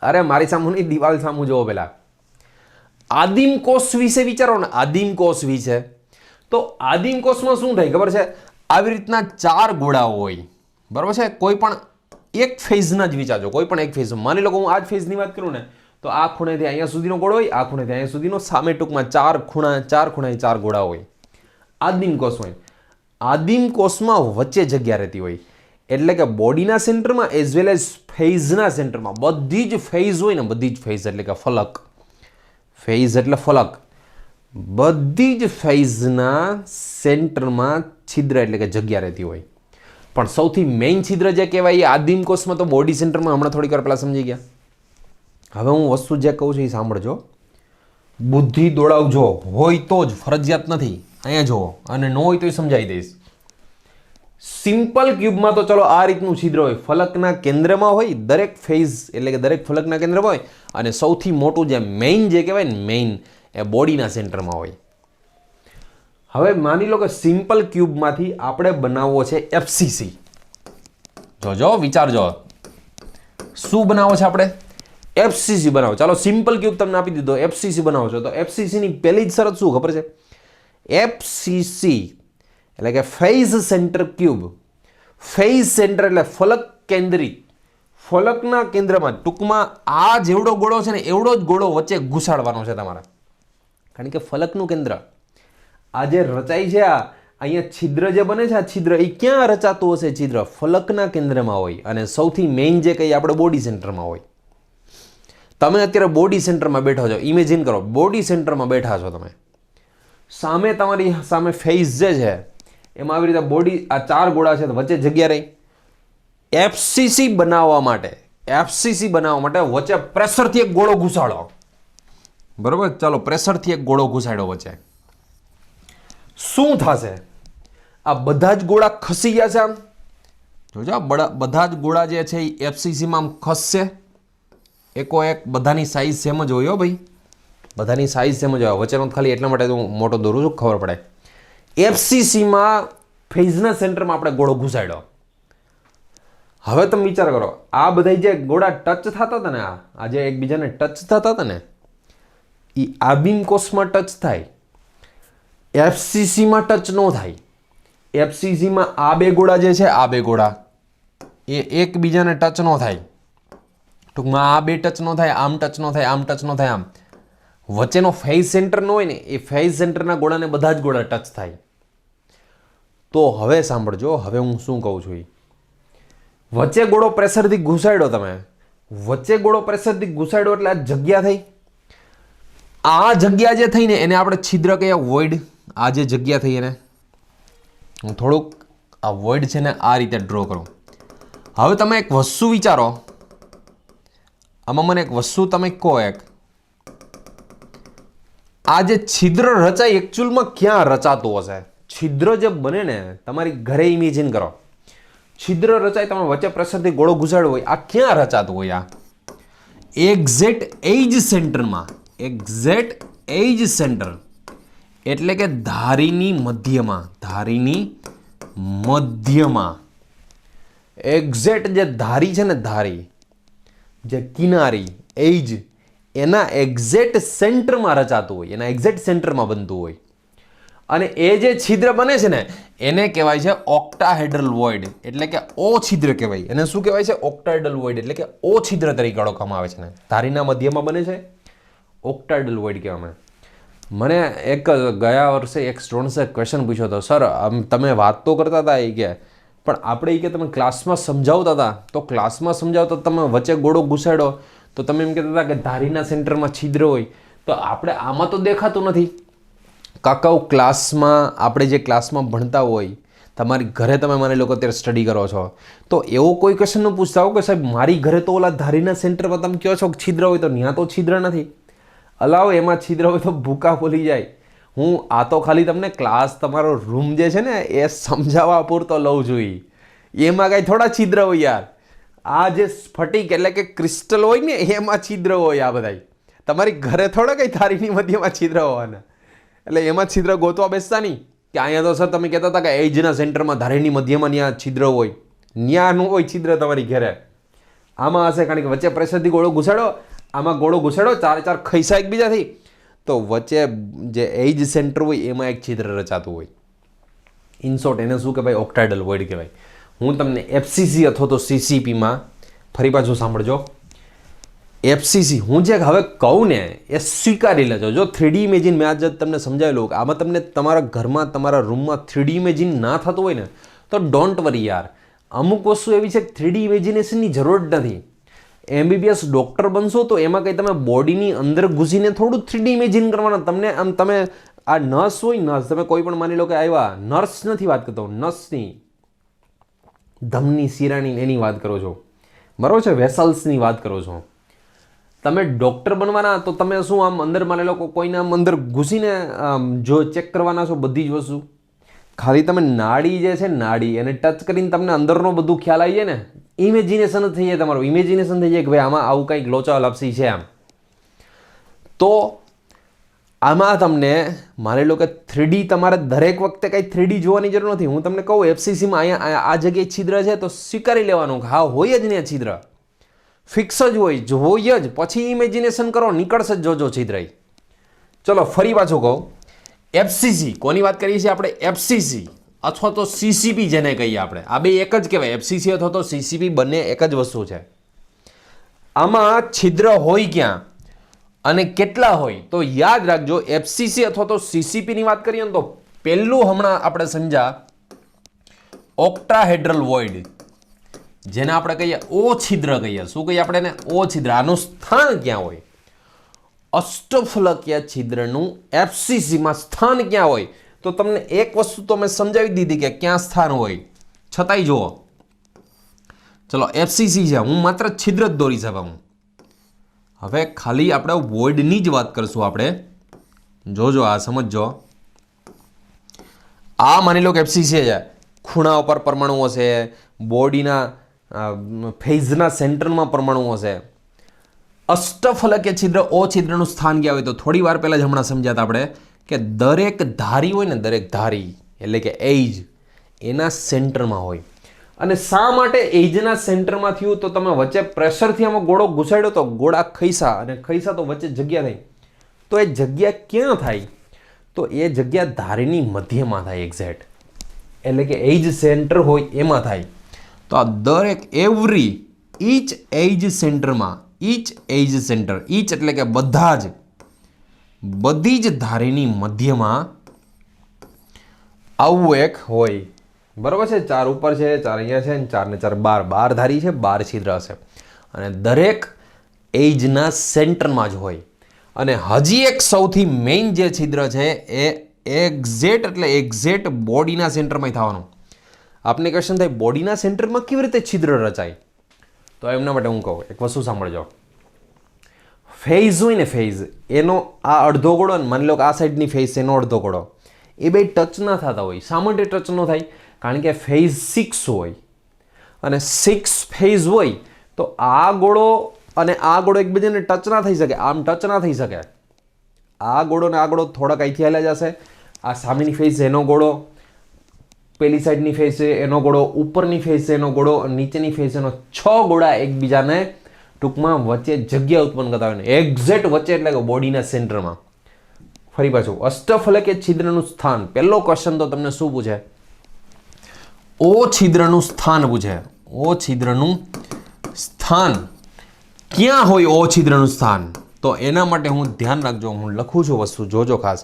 અરે મારી સામું નહીં, દિવાલ સામું જોવો પહેલા. આદિમ કોષ વિશે વિચારો ને, આદિમ કોષ વિશે. તો આદિમ કોષમાં શું થાય ખબર છે? આવી રીતના 4 ગોળાઓ હોય. બરાબર છે? કોઈ પણ એક ફેઝના જ વિચારજો, કોઈ પણ એક ફેઝ. માની લો કે હું આ જ ફેઝની વાત કરું ને તો આ ખૂણેથી અહીંયા સુધીનો ગોળો હોય, આ ખૂણેથી અહીંયા સુધીનો, સામે ટૂંકમાં 4 ખૂણાએ 4 ગોળા હોય. આદિમ કોષ હોય. આદિમ કોષમાં વચ્ચે જગ્યા રહેતી હોય, એટલે કે બોડીના સેન્ટરમાં એઝ વેલ એઝ ફેઝના સેન્ટરમાં બધી જ ફેઝ હોય ને, બધી જ ફેઝ એટલે કે ફલક, ફેઝ એટલે ફલક, બધી જ ફેઝના સેન્ટરમાં છિદ્ર એટલે કે જગ્યા રહેતી હોય. પણ સૌથી મેઇન છિદ્ર જે કહેવાય એ આદિમ કોષમાં તો બોડી સેન્ટરમાં, હમણાં થોડીક વાર પહેલા સમજી ગયા. હવે હું વસ્તુ જે કહું છું એ સાંભળજો, બુદ્ધિ દોડાવજો, હોય તો જ, ફરજિયાત નથી. અહીંયા જુઓ, અને ન હોય તો એ સમજાવી દઈશ. સિમ્પલ ક્યુબમાં તો ચલો આ રીતનું છિદ્ર હોય, ફલકના કેન્દ્રમાં હોય, દરેક ફેઝ એટલે કે દરેક ફલકના કેન્દ્રમાં હોય, અને સૌથી મોટું જે મેઇન જે કહેવાય ને, મેઇન એ બોડીના સેન્ટરમાં હોય. હવે માની લો કે સિમ્પલ ક્યુબમાંથી આપણે બનાવવો છે એફસીસી. જોજો, વિચારજો, શું બનાવો છે આપણે? એફસીસી બનાવો. ચાલો સિમ્પલ ક્યુબ તમને આપી દીધો, એફસીસી બનાવો છો તો એફસીસીની પહેલી જ શરત શું ખબર છે? એફસીસી એટલે કે phase centre cube. Phase centre એટલે ફલક કેન્દ્રિત, ફલકના કેન્દ્રમાં, ટૂંકમાં આ જેવડો ગોળો છે ને એવડો જ ગોળો વચ્ચે ઘુસાડવાનો છે તમારે. કારણ કે ફલકનું કેન્દ્ર આ જે રચાય છે, આ અહીંયા છિદ્ર જે બને છે, આ છિદ્ર એ ક્યાં રચાતું હશે? છિદ્ર ફલકના કેન્દ્રમાં હોય, અને સૌથી મેઇન જે કહીએ આપણે બોડી સેન્ટરમાં હોય. તમે અત્યારે બોડી સેન્ટરમાં બેઠો છો, ઇમેજિન કરો બોડી સેન્ટરમાં બેઠા છો તમે, સામે તમારી સામે ફેઝ જે છે એમાં આવી રીતે બોડી, આ 4 ગોળા છે તો વચ્ચે જગ્યા રહી. એફસીસી બનાવવા માટે વચ્ચે પ્રેશરથી એક ગોળો ઘુસાડો. બરોબર? ચાલો પ્રેશરથી એક ગોળો ઘુસાડો વચ્ચે. શું થશે? આ બધા જ ગોળા ખસી ગયા છે. આમ જોજો, બધા જ ગોળા જે છે એ એફસીસીમાં આમ ખસશે એકોએક. બધાની સાઈઝ સેમ જ હોય હો ભાઈ, બધાની સાઈઝ સેમ જ હોય. વચ્ચેનો ખાલી એટલા માટે હું મોટો દોરું છું, ખબર પડે. એફસીસીમાં ફેઝના સેન્ટરમાં આપણે ગોળો ઘુસાડ્યો. હવે તમે વિચાર કરો, આ બધા જે ગોળા ટચ થતા હતા ને, આ જે એકબીજાને ટચ થતા હતા ને, એ આદિમ કોષમાં ટચ થાય, એફસીસીમાં ટચ ન થાય. એફસીસીમાં આ 2 ગોળા જે છે, આ 2 ગોળા એ એકબીજાને ટચ ન થાય. ટૂંકમાં આ 2 ટચ ન થાય, આમ ટચ ન થાય, આમ ટચ ન થાય. આમ વચ્ચેનો ફેઝ સેન્ટર ન હોય ને, એ ફેઝ સેન્ટરના ગોળાને બધા જ ગોળા ટચ થાય. તો હવે સાંભળજો, હવે હું શું કહું છું એ, વચ્ચે ગોળો પ્રેશરથી ઘુસાડ્યો તમે, વચ્ચે ગોળો પ્રેશરથી ઘુસાડ્યો એટલે આ જગ્યા થઈ. આ જગ્યા જે થઈ ને એને આપણે છિદ્ર કહીએ, વોઇડ. આ જે જગ્યા થઈ એને હું થોડુંક આ વોઇડ છે ને આ રીતે ડ્રો કરું. હવે તમે એક વસ્તુ વિચારો, આમાં મને એક વસ્તુ તમે કહો, એક આ જે છિદ્ર રચાય એકચ્યુઅલમાં ક્યાં રચાતું હશે? છિદ્ર જે બને ને, તમારી ઘરે ઇમેજિન કરો, છિદ્ર રચાય, તમે વચ્ચે પ્રેશરથી ગોળો ઘુસાડ્યો હોય, આ ક્યાં રચાતું હોય? આ એક્ઝેક્ટ એજ સેન્ટરમાં, એક્ઝેક્ટ એજ સેન્ટર એટલે કે ધારીની મધ્યમાં, ધારીની મધ્યમાં. એક્ઝેક્ટ જે ધારી છે ને, ધારી જે કિનારી, એજ, એના એક્ઝેક્ટ સેન્ટરમાં રચાતું હોય, એના એક્ઝેક્ટ સેન્ટરમાં બનતું હોય. અને એ જે છિદ્ર બને છે ને એને કહેવાય છે ઓક્ટાહેડ્રલ વોઇડ, એટલે કે ઓ છિદ્ર કહેવાય. એને શું કહેવાય છે? ઓક્ટાહેડ્રલ વોઇડ, એટલે કે ઓ છિદ્ર તરીકે ઓળખવામાં આવે છે ને. ધારીના મધ્યમાં બને છે, ઓક્ટાહેડ્રલ વોઇડ કહેવામાં. મને એક ગયા વર્ષે એક સ્ટુડન્ટ્સે ક્વેશ્ચન પૂછ્યો હતો, સર તમે વાત તો કરતા હતા એ કે પણ આપણે કે તમે ક્લાસમાં સમજાવતા હતા તો ક્લાસમાં સમજાવતા તમે વચ્ચે ગોળો ઘુસાડો તો તમે એમ કહેતા હતા કે ધારીના સેન્ટરમાં છિદ્ર હોય, તો આપણે આમાં તો દેખાતું નથી. કાકાઓ ક્લાસમાં આપણે જે ક્લાસમાં ભણતા હોય, તમારી ઘરે તમે માની લો કે અત્યારે સ્ટડી કરો છો, તો એવો કોઈ ક્વેશ્ચન ન પૂછતા હો કે સાહેબ મારી ઘરે તો ઓલા ધારીના સેન્ટરમાં તમે કહો છો કે છિદ્ર હોય, તો ત્યાં તો છિદ્ર નથી. અલાવ એમાં છિદ્ર હોય તો ભૂકા બોલી જાય. હું આ તો ખાલી તમને ક્લાસ તમારો રૂમ જે છે ને એ સમજાવવા પૂરતો લઉં જોઈએ. એમાં કાંઈ થોડા છિદ્ર હોય યાર. આ જે સ્ફટિક એટલે કે ક્રિસ્ટલ હોય ને એમાં છિદ્ર હોય. આ બધા તમારી ઘરે થોડા કંઈ ધારીની મધ્યમાં છિદ્ર હોવાના. એટલે એમાં છિદ્ર ગોતવા બેસતા નહીં કે અહીંયા તો સર તમે કહેતા હતા કે એજના સેન્ટરમાં ધારીની મધ્યમાં ત્યાં છિદ્ર હોય. ત્યાં નું હોય છિદ્ર તમારી ઘરે. આમાં હશે કારણ કે વચ્ચે પ્રેશરથી ગોળો ઘુસાડો, આમાં ગોળો ઘુસાડો, ચાર ખૈસા એકબીજાથી, તો વચ્ચે જે એજ સેન્ટર હોય એમાં એક છિદ્ર રચાતું હોય. ઇન શોર્ટ એને શું કહેવાય? ઓક્ટાઇડલ વોઇડ કહેવાય. હું તમને એફસીસી અથવા તો સીસીપીમાં ફરી પાછું સાંભળજો. એફસીસી હું જે હવે કહું ને એ સ્વીકારી લેજો. જો 3D ઇમેજિન મેં આજે તમને સમજાવેલું કે આમાં તમને તમારા ઘરમાં તમારા રૂમમાં 3D ઇમેજિન ના થતું હોય ને તો ડોન્ટ વરી યાર. અમુક વસ્તુ એવી છે કે 3D ઇમેજિનેશનની જરૂર જ નથી. MBBS ડૉક્ટર બનશો તો એમાં કંઈ તમે બોડીની અંદર ઘૂસીને થોડું 3D ઇમેજિન કરવાના. તમને આમ તમે આ નર્સ હોય, નર્સ તમે કોઈ પણ માની લો કે આવ્યા, નર્સ નથી વાત કરતો, નર્સની ધમની શિરાની એની વાત કરો છો, બરાબર છે, વેસલ્સની વાત કરો છો. તમે ડૉક્ટર બનવાના તો તમે શું આમ અંદર માની લો કોઈને આમ અંદર ઘૂસીને જો ચેક કરવાના છો બધી જ વસ્તુ. ખાલી તમે નાડી જે છે નાડી એને ટચ કરીને તમને અંદરનો બધું ખ્યાલ આવી જાય ને, ઇમેજિનેશન જ થઈ જાય. તમારું ઇમેજિનેશન થઈ જાય કે ભાઈ આમાં આવું કંઈક લોચા લપસી છે આમ. તો આમાં તમને માની લો કે 3D તમારે દરેક વખતે કંઈ 3D જોવાની જરૂર નથી. હું તમને કહું એફસીસીમાં અહીંયા આ જગ્યાએ છિદ્ર છે તો સ્વીકારી લેવાનું કે હા હોય જ ને છિદ્ર, ફિક્સ જ હોય જ. પછી ઇમેજિનેશન કરો, નીકળશે જ જોજો છિદ્ર. ચલો ફરી પાછું કહું, એફસીસી કોની વાત કરીએ છીએ આપણે? એફસીસી અથવા તો સીસીપી જેને કહીએ આપણે. આ બે એક જ કહેવાય. એફસીસી અથવા તો સીસીપી બંને એક જ વસ્તુ છે. આમાં છિદ્ર હોય ક્યાં અને કેટલા હોય તો યાદ રાખજો. એફસીસી અથવા તો સીસીપીની વાત કરીએ ને તો પહેલું હમણાં આપણે સમજ્યા ઓક્ટાહેડ્રલ વોઇડ, જેને આપણે કહીએ ઓ છિદ્ર કહીએ. શું કહીએ આપણે એને? ઓ છિદ્ર. આનું સ્થાન ક્યાં હોય? અષ્ટફલકીય છિદ્રનું એફસીસીમાં સ્થાન ક્યાં હોય? તો તમને એક વસ્તુ તો મેં સમજાવી દીધી કે ક્યાં સ્થાન હોય, છતાંય જુઓ. ચલો એફસીસી છે, હું માત્ર છિદ્ર જ દોરી શકું. હવે ખાલી આપણે વોઇડની જ વાત કરશું આપણે. જોજો આ સમજો. આ માની લો કે એફસીસી છે, ખૂણા ઉપર પરમાણુઓ છે, બોડીના ફેઝના સેન્ટરમાં પરમાણુઓ છે. અષ્ટફલકીય છિદ્ર ઓ છિદ્રનું સ્થાન ક્યાં હોય? તો થોડી વાર પહેલાં જ હમણાં સમજ્યા હતા આપણે કે દરેક ધારી હોય ને, દરેક ધારી એટલે કે એજ એના સેન્ટરમાં હોય. અને શા માટે એજના સેન્ટરમાં થયું? તો તમે વચ્ચે પ્રેશરથી આમાં ગોળો ઘુસાડ્યો તો ગોળા ખૈસા, અને ખૈસા તો વચ્ચે જગ્યા થઈ. તો એ જગ્યા ક્યાં થાય? તો એ જગ્યા ધારીની મધ્યમાં થાય એક્ઝેક્ટ. એટલે કે એજ સેન્ટર હોય એમાં થાય. તો આ દરેક ઈચ એજ સેન્ટરમાં, ઈચ એજ સેન્ટર, ઈચ એટલે કે બધી જ ધારીની મધ્યમાં આવું એક હોય. બરાબર છે? 4 ઉપર છે, 4 અહીંયા છે, 4 ને 4 12 ધારી છે, 12 છિદ્ર હશે. અને દરેક એજના સેન્ટરમાં જ હોય. અને હજી એક સૌથી મેઇન જે છિદ્ર છે એ એક્ઝેક્ટ બોડીના સેન્ટરમાં થવાનું. આપને ક્વેશ્ચન થાય બોડીના સેન્ટરમાં કેવી રીતે છિદ્ર રચાય? તો એમના માટે હું કહું એક વસ્તુ સાંભળજો. ફેઝ હોય ને, ફેઝ એનો આ અડધો ગોળો ને માની લો કે આ સાઈડની ફેઝ એનો અડધો ગોળો, એ બે ટચ ના થતા હોય. શા માટે ટચ ન થાય? કારણ કે ફેઝ 6 હોય અને 6 ફેઝ હોય તો આ ગોળો અને આ ગોળો એકબીજાને ટચ ના થઈ શકે, આમ ટચ ના થઈ શકે. આ ગોળો ને આ ગોળો થોડાક અહીંથી હાલ્યા જશે. આ સામેની ફેઝ એનો ગોળો, પેલી સાઈડની ફેઝ છે એનો ગોળો, ઉપરની ફેઝ છે એનો ગોળો, નીચેની ફેઝ એનો, 6 ગોળા એકબીજાને ટૂંકમાં વચ્ચે જગ્યા ઉત્પન્ન કરતા હોય ને એક્ઝેક્ટ વચ્ચે એટલે કે બોડીના સેન્ટરમાં. ફરી પાછું અષ્ટફલકીય છિદ્રનું સ્થાન. પહેલો ક્વેશ્ચન તો તમને શું પૂછે? ઓ છિદ્રનું સ્થાન પૂછે. ઓ છિદ્રનું સ્થાન ક્યાં હોય? ઓ છિદ્રનું સ્થાન તો એના માટે હું ધ્યાન રાખજો, હું લખું છું વસ્તુ જોજો ખાસ.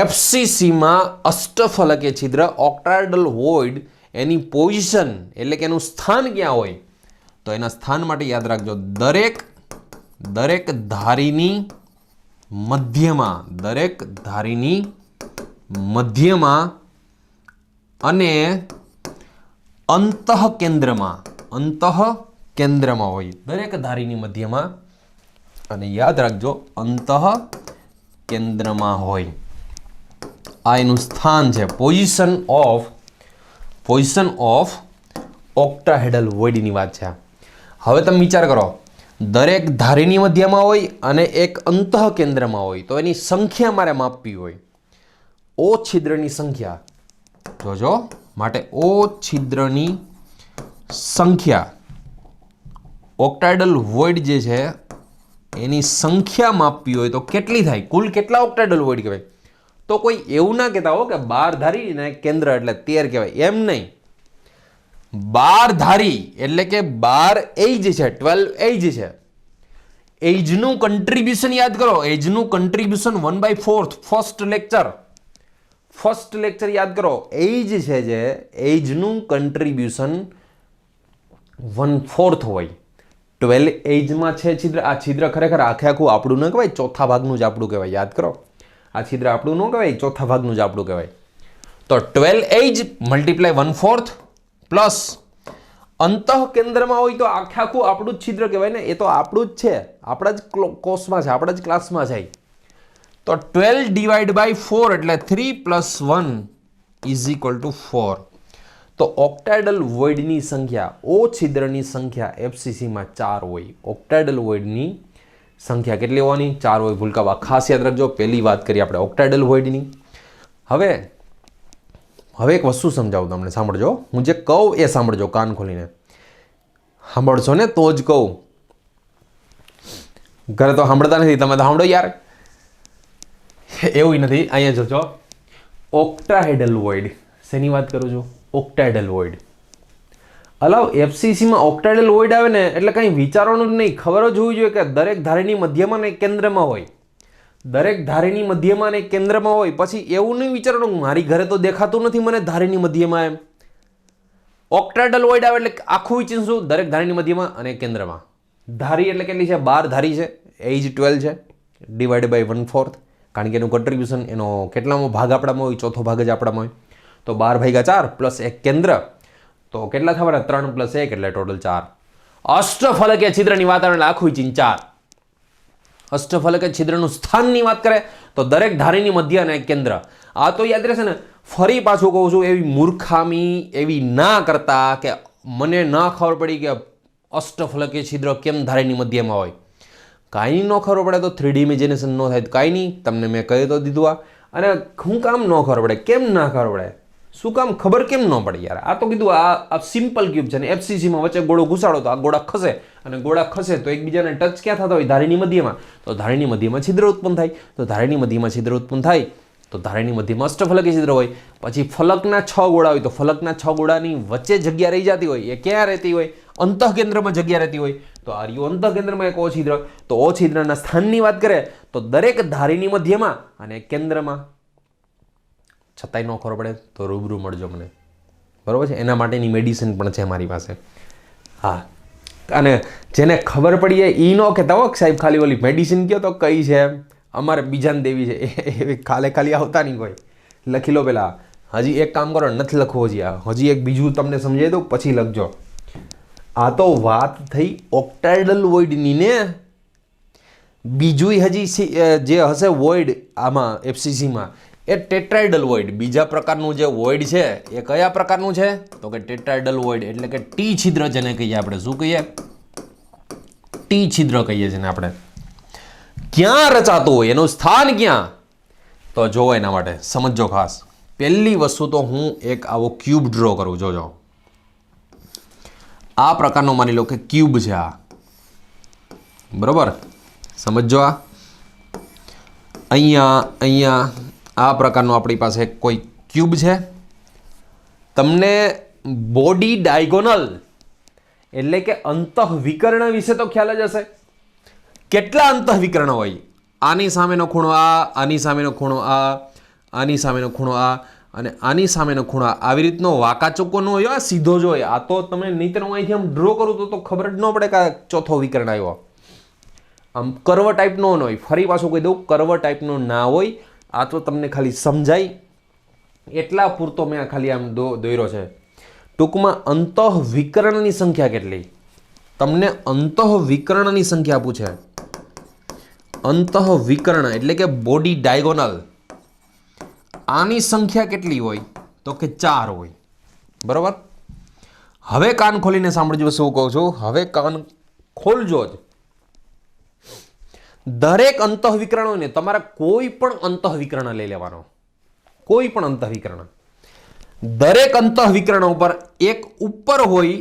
એફસીસીમાં અષ્ટફલકીય છિદ્ર ઓક્ટાહેડ્રલ વોઇડ એની પોઝિશન એટલે કે એનું સ્થાન ક્યાં હોય, તો એના સ્થાન માટે યાદ રાખજો દરેક ધારીની મધ્યમાં અને અંતઃ કેન્દ્રમાં હોય. દરેક ધારીની મધ્યમાં અને યાદ રાખજો અંતઃ કેન્દ્રમાં હોય. આ એનું સ્થાન છે, પોઝિશન ઓફ ઓક્ટાહેડ્રલ વોઇડની વાત છે. હવે તમે વિચાર કરો, દરેક ધારીની મધ્યમાં હોય અને એક અંતઃ કેન્દ્રમાં હોય, તો એની સંખ્યા મારે માપવી હોય. ઓ છિદ્રની સંખ્યા જોજો, માટે ઓ છિદ્રની સંખ્યા ઓક્ટાહેડ્રલ વોઇડ જે છે એની સંખ્યા માપવી હોય તો કેટલી થાય, કુલ કેટલા ઓક્ટાહેડ્રલ વોઇડ કહેવાય. તો કોઈ એવું ના કહેતા હો કે 12 ધારી ને કેન્દ્ર એટલે 13 કહેવાય, એમ નહીં. 12 ધારી એટલે કે 12 એજ છે, 12 એજ છે. એજનું કન્ટ્રીબ્યુશન યાદ કરો, એજનું કન્ટ્રીબ્યુશન 1/4 ફર્સ્ટ લેક્ચર યાદ કરો. એજ છે જે એજનું કન્ટ્રીબ્યુશન 1/4 હોય. 12 એજમાં છે છિદ્ર. આ છિદ્ર ખરેખર આખું આપણું ન કહેવાય, ચોથા ભાગનું જ આપણું કહેવાય. યાદ કરો, આ છિદ્ર આપણું ન કહેવાય, ચોથા ભાગનું જ આપણું કહેવાય. તો 12 એજ મલ્ટીપ્લાય 1/4 પ્લસ અંતઃ કેન્દ્રમાં હોય તો આખું આપણું જ છિદ્ર કહેવાય ને. એ તો આપણું જ છે, આપણા જ કોર્સમાં છે, આપણા જ ક્લાસમાં છે. તો 12 ડિવાઈડ બાય 4 એટલે 3 + 1 = 4. તો ઓક્ટાહેડ્રલ વોઇડની સંખ્યા, ઓ છિદ્રની સંખ્યા એફસીસીમાં 4 હોય. ઓક્ટાહેડ્રલ વોઇડની સંખ્યા કેટલી હોવાની? 4 હોય. ભૂલકા ખાસ યાદ રાખજો. પહેલી વાત કરી આપણે ઓક્ટાહેડ્રલ વોઇડની. હવે એક વસ્તુ સમજાવું તમને, સાંભળજો. હું જે કહું એ સાંભળજો, કાન ખોલીને સાંભળશો ને તો જ કહું. ઘરે તો સાંભળતા નથી, તમે તો સાંભળો યાર. એવું નથી. અહીંયા જોજો, ઓક્ટાહેડ્રલ વોઇડ. શેની વાત કરું છું? ઓક્ટાહેડ્રલ વોઇડ. અલાવ એફસીસીમાં ઓક્ટાહેડ્રલ વોઇડ આવે ને એટલે કંઈ વિચારવાનું જ નહીં. ખબર જ હોવી જોઈએ કે દરેક ધારીની મધ્યમાં ને કેન્દ્રમાં હોય. દરેક ધારીની મધ્યમાં ને કેન્દ્રમાં હોય. પછી એવું નહીં વિચારવાનું મારી ઘરે તો દેખાતું નથી મને ધારીની મધ્યમાં એમ. ઓક્ટાહેડ્રલ વોઇડ આવે એટલે આખું વિચારશું દરેક ધારીની મધ્યમાં અને કેન્દ્રમાં. ધારી એટલે કેટલી છે? 12 ધારી છે. એજ 12 છે. ડિવાઈડ બાય 1/4, કારણ કે એનું કન્ટ્રીબ્યુશન એનો કેટલામો ભાગ આપણામાં હોય? ચોથો ભાગ જ આપણામાં હોય. તો 12/4 પ્લસ 1 કેન્દ્ર, તો કેટલા થવાના? 3 + 1 એટલે ટોટલ 4. અષ્ટફલકીય છિદ્રની વાત આવે એટલે આખું વિચીન 4. અષ્ટફલકીય છિદ્રનું સ્થાનની વાત કરે તો દરેક ધારીની મધ્ય અને કેન્દ્ર. આ તો યાદ રહેશે ને. ફરી પાછું કહું છું, એવી મૂર્ખામી એવી ના કરતા કે મને ના ખબર પડી કે અષ્ટફલકીય છિદ્ર કેમ ધારીની મધ્યમાં હોય. કાંઈ ન ખબર પડે તો 3D ઇમેજિનેશન ન થાય. કાંઈ નહીં, તમને મેં કહી તો દીધું. અને શું કામ ન ખબર પડે? કેમ ના ખબર પડે? શું કામ ખબર કેમ ન પડે યાર? આ તો કીધું આ સિમ્પલ ક્યુબ છે ને એફસીસીમાં વચ્ચે ગોળો ઘુસાડો તો આ ગોળા ખસે, અને ગોળા ખસે તો એકબીજાને ટચ ક્યાં થતા હોય? ધારીની મધ્યમાં. તો ધારીની મધ્યમાં છિદ્ર ઉત્પન્ન થાય. તો ધારીની મધ્યમાં છિદ્ર ઉત્પન્ન થાય તો ધારીની મધ્યમાં અષ્ટફલકીય છિદ્ર હોય. પછી ફલકના 6 ગોળા હોય તો ફલકના 6 ગોળાની વચ્ચે જગ્યા રહી જતી હોય. એ ક્યાં રહેતી હોય? અંતઃ કેન્દ્રમાં જગ્યા રહેતી હોય. તો આ રહ્યું અંતઃ કેન્દ્રમાં એક ઓ છિદ્ર. તો ઓ છિદ્રના સ્થાનની વાત કરે તો દરેક ધારીની મધ્યમાં અને કેન્દ્રમાં. છતાંય ન ખબર પડે તો રૂબરૂ મળજો મને, બરાબર છે? એના માટેની મેડિસિન પણ છે મારી પાસે. હા, અને જેને ખબર પડી જાય એ ન કહેતા હો સાહેબ ખાલી ઓલી મેડિસિન કહો તો કઈ છે અમારે બીજાને દેવી છે, એ ખાલી આવતા નહીં કોઈ. લખી લો પહેલાં. હજી એક કામ કરો, નથી લખવું હજી એક બીજું તમને સમજાવી દઉં પછી લખજો. આ તો વાત થઈ ઓક્ટાહેડ્રલ વોઇડની ને. બીજું હજી જે હશે વોઇડ આમાં એફસીસીમાં એ ટેટ્રાહેડ્રલ વોઇડ. બીજા પ્રકારનું જે વોઇડ છે એ કયા પ્રકારનું છે? તો કે ટેટ્રાહેડ્રલ વોઇડ એટલે કે ટી છિદ્ર જેને કહીએ આપણે. શું કહીએ? ટી છિદ્ર કહીએ છીએ આપણે. ક્યાં રચાતું હોય? એનું સ્થાન ક્યાં? તો જોવો એના માટે સમજો ખાસ. પહેલી વસ્તુ તો હું એક આવો ક્યુબ ડ્રો કરું. જોજો, આ પ્રકારનો માની લો કે ક્યુબ છે આ, બરોબર? સમજો. આ અહીંયા આ પ્રકારનો આપણી પાસે કોઈ ક્યુબ છે. તમને બોડી ડાયગોનલ એટલે કે અંતઃ વિકર્ણ વિશે તો ખ્યાલ જ હશે. કેટલા અંતઃવિકર્ણ હોય? આની સામેનો ખૂણો આ, આની સામેનો ખૂણો આ, આની સામેનો ખૂણો આ અને આની સામેનો ખૂણો આ. આવી રીતનો વાંકાચોક્કો ન હોય, સીધો જ હોય. આ તો તમે નહીંતર હું અહીંથી આમ ડ્રો કરું તો ખબર જ ન પડે કે આ ચોથો વિકર્ણ આવ્યો. આમ કર્વ ટાઈપનો ન હોય. ફરી પાછું કહી દઉં, કર્વ ટાઈપનો ના હોય. આ તો તમને ખાલી સમજાય એટલા પૂરતો મેં આ ખાલી આમ દોર્યો છે. ટૂંકમાં અંતઃવિકર્ણની સંખ્યા કેટલી? તમને અંતઃવિકર્ણની સંખ્યા પૂછે. અંતઃવિકર્ણ એટલે કે બોડી ડાયગોનલ, આની સંખ્યા કેટલી હોય? તો કે 4 હોય. બરોબર. હવે કાન ખોલીને સાંભળજો શું કહું છું. હવે કાન ખોલજો જ. દરેક અંતઃવિકર્ણ હોય ને, તમારા કોઈ પણ અંતઃવિકર્ણ લઈ લેવાનો. કોઈ પણ અંતઃવિકર્ણ, દરેક અંતઃવિકર્ણ ઉપર એક ઉપર હોય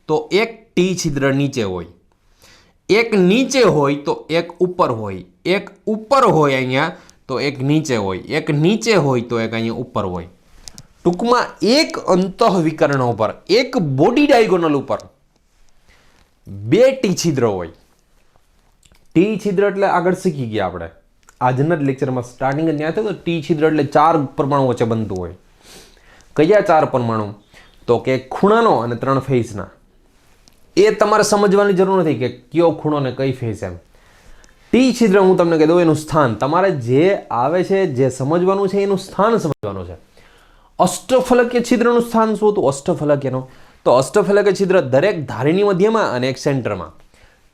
તો એક ટી છિદ્ર નીચે હોય, એક નીચે હોય તો એક ઉપર હોય, એક ઉપર હોય અહીંયા તો એક નીચે હોય, એક નીચે હોય તો એક અહીંયા ઉપર હોય. ટૂંકમાં એક અંતઃવિકર્ણ ઉપર, એક બોડી ડાયગોનલ ઉપર 2 ટી છિદ્ર હોય. ટી છિદ્ર એટલે આગળ શીખી ગયા આપણે આજના જ લેક્ચરમાં, સ્ટાર્ટિંગ જ ત્યાં થયું તો ટી છિદ્ર એટલે 4 પરમાણુ વચ્ચે બનતું હોય. કયા 4 પરમાણુ? તો કે ખૂણાનો અને 3 ફેસના. એ તમારે સમજવાની જરૂર નથી કે કયો ખૂણો ને કઈ ફેસ એમ. ટી છિદ્ર હું તમને કહી દઉં એનું સ્થાન. તમારે જે આવે છે, જે સમજવાનું છે એનું સ્થાન સમજવાનું છે. અષ્ટફલકીય છિદ્રનું સ્થાન શું હતું? અષ્ટફલકીયનું તો અષ્ટફલકીય છિદ્ર દરેક ધારીની મધ્યમાં અને એક સેન્ટરમાં.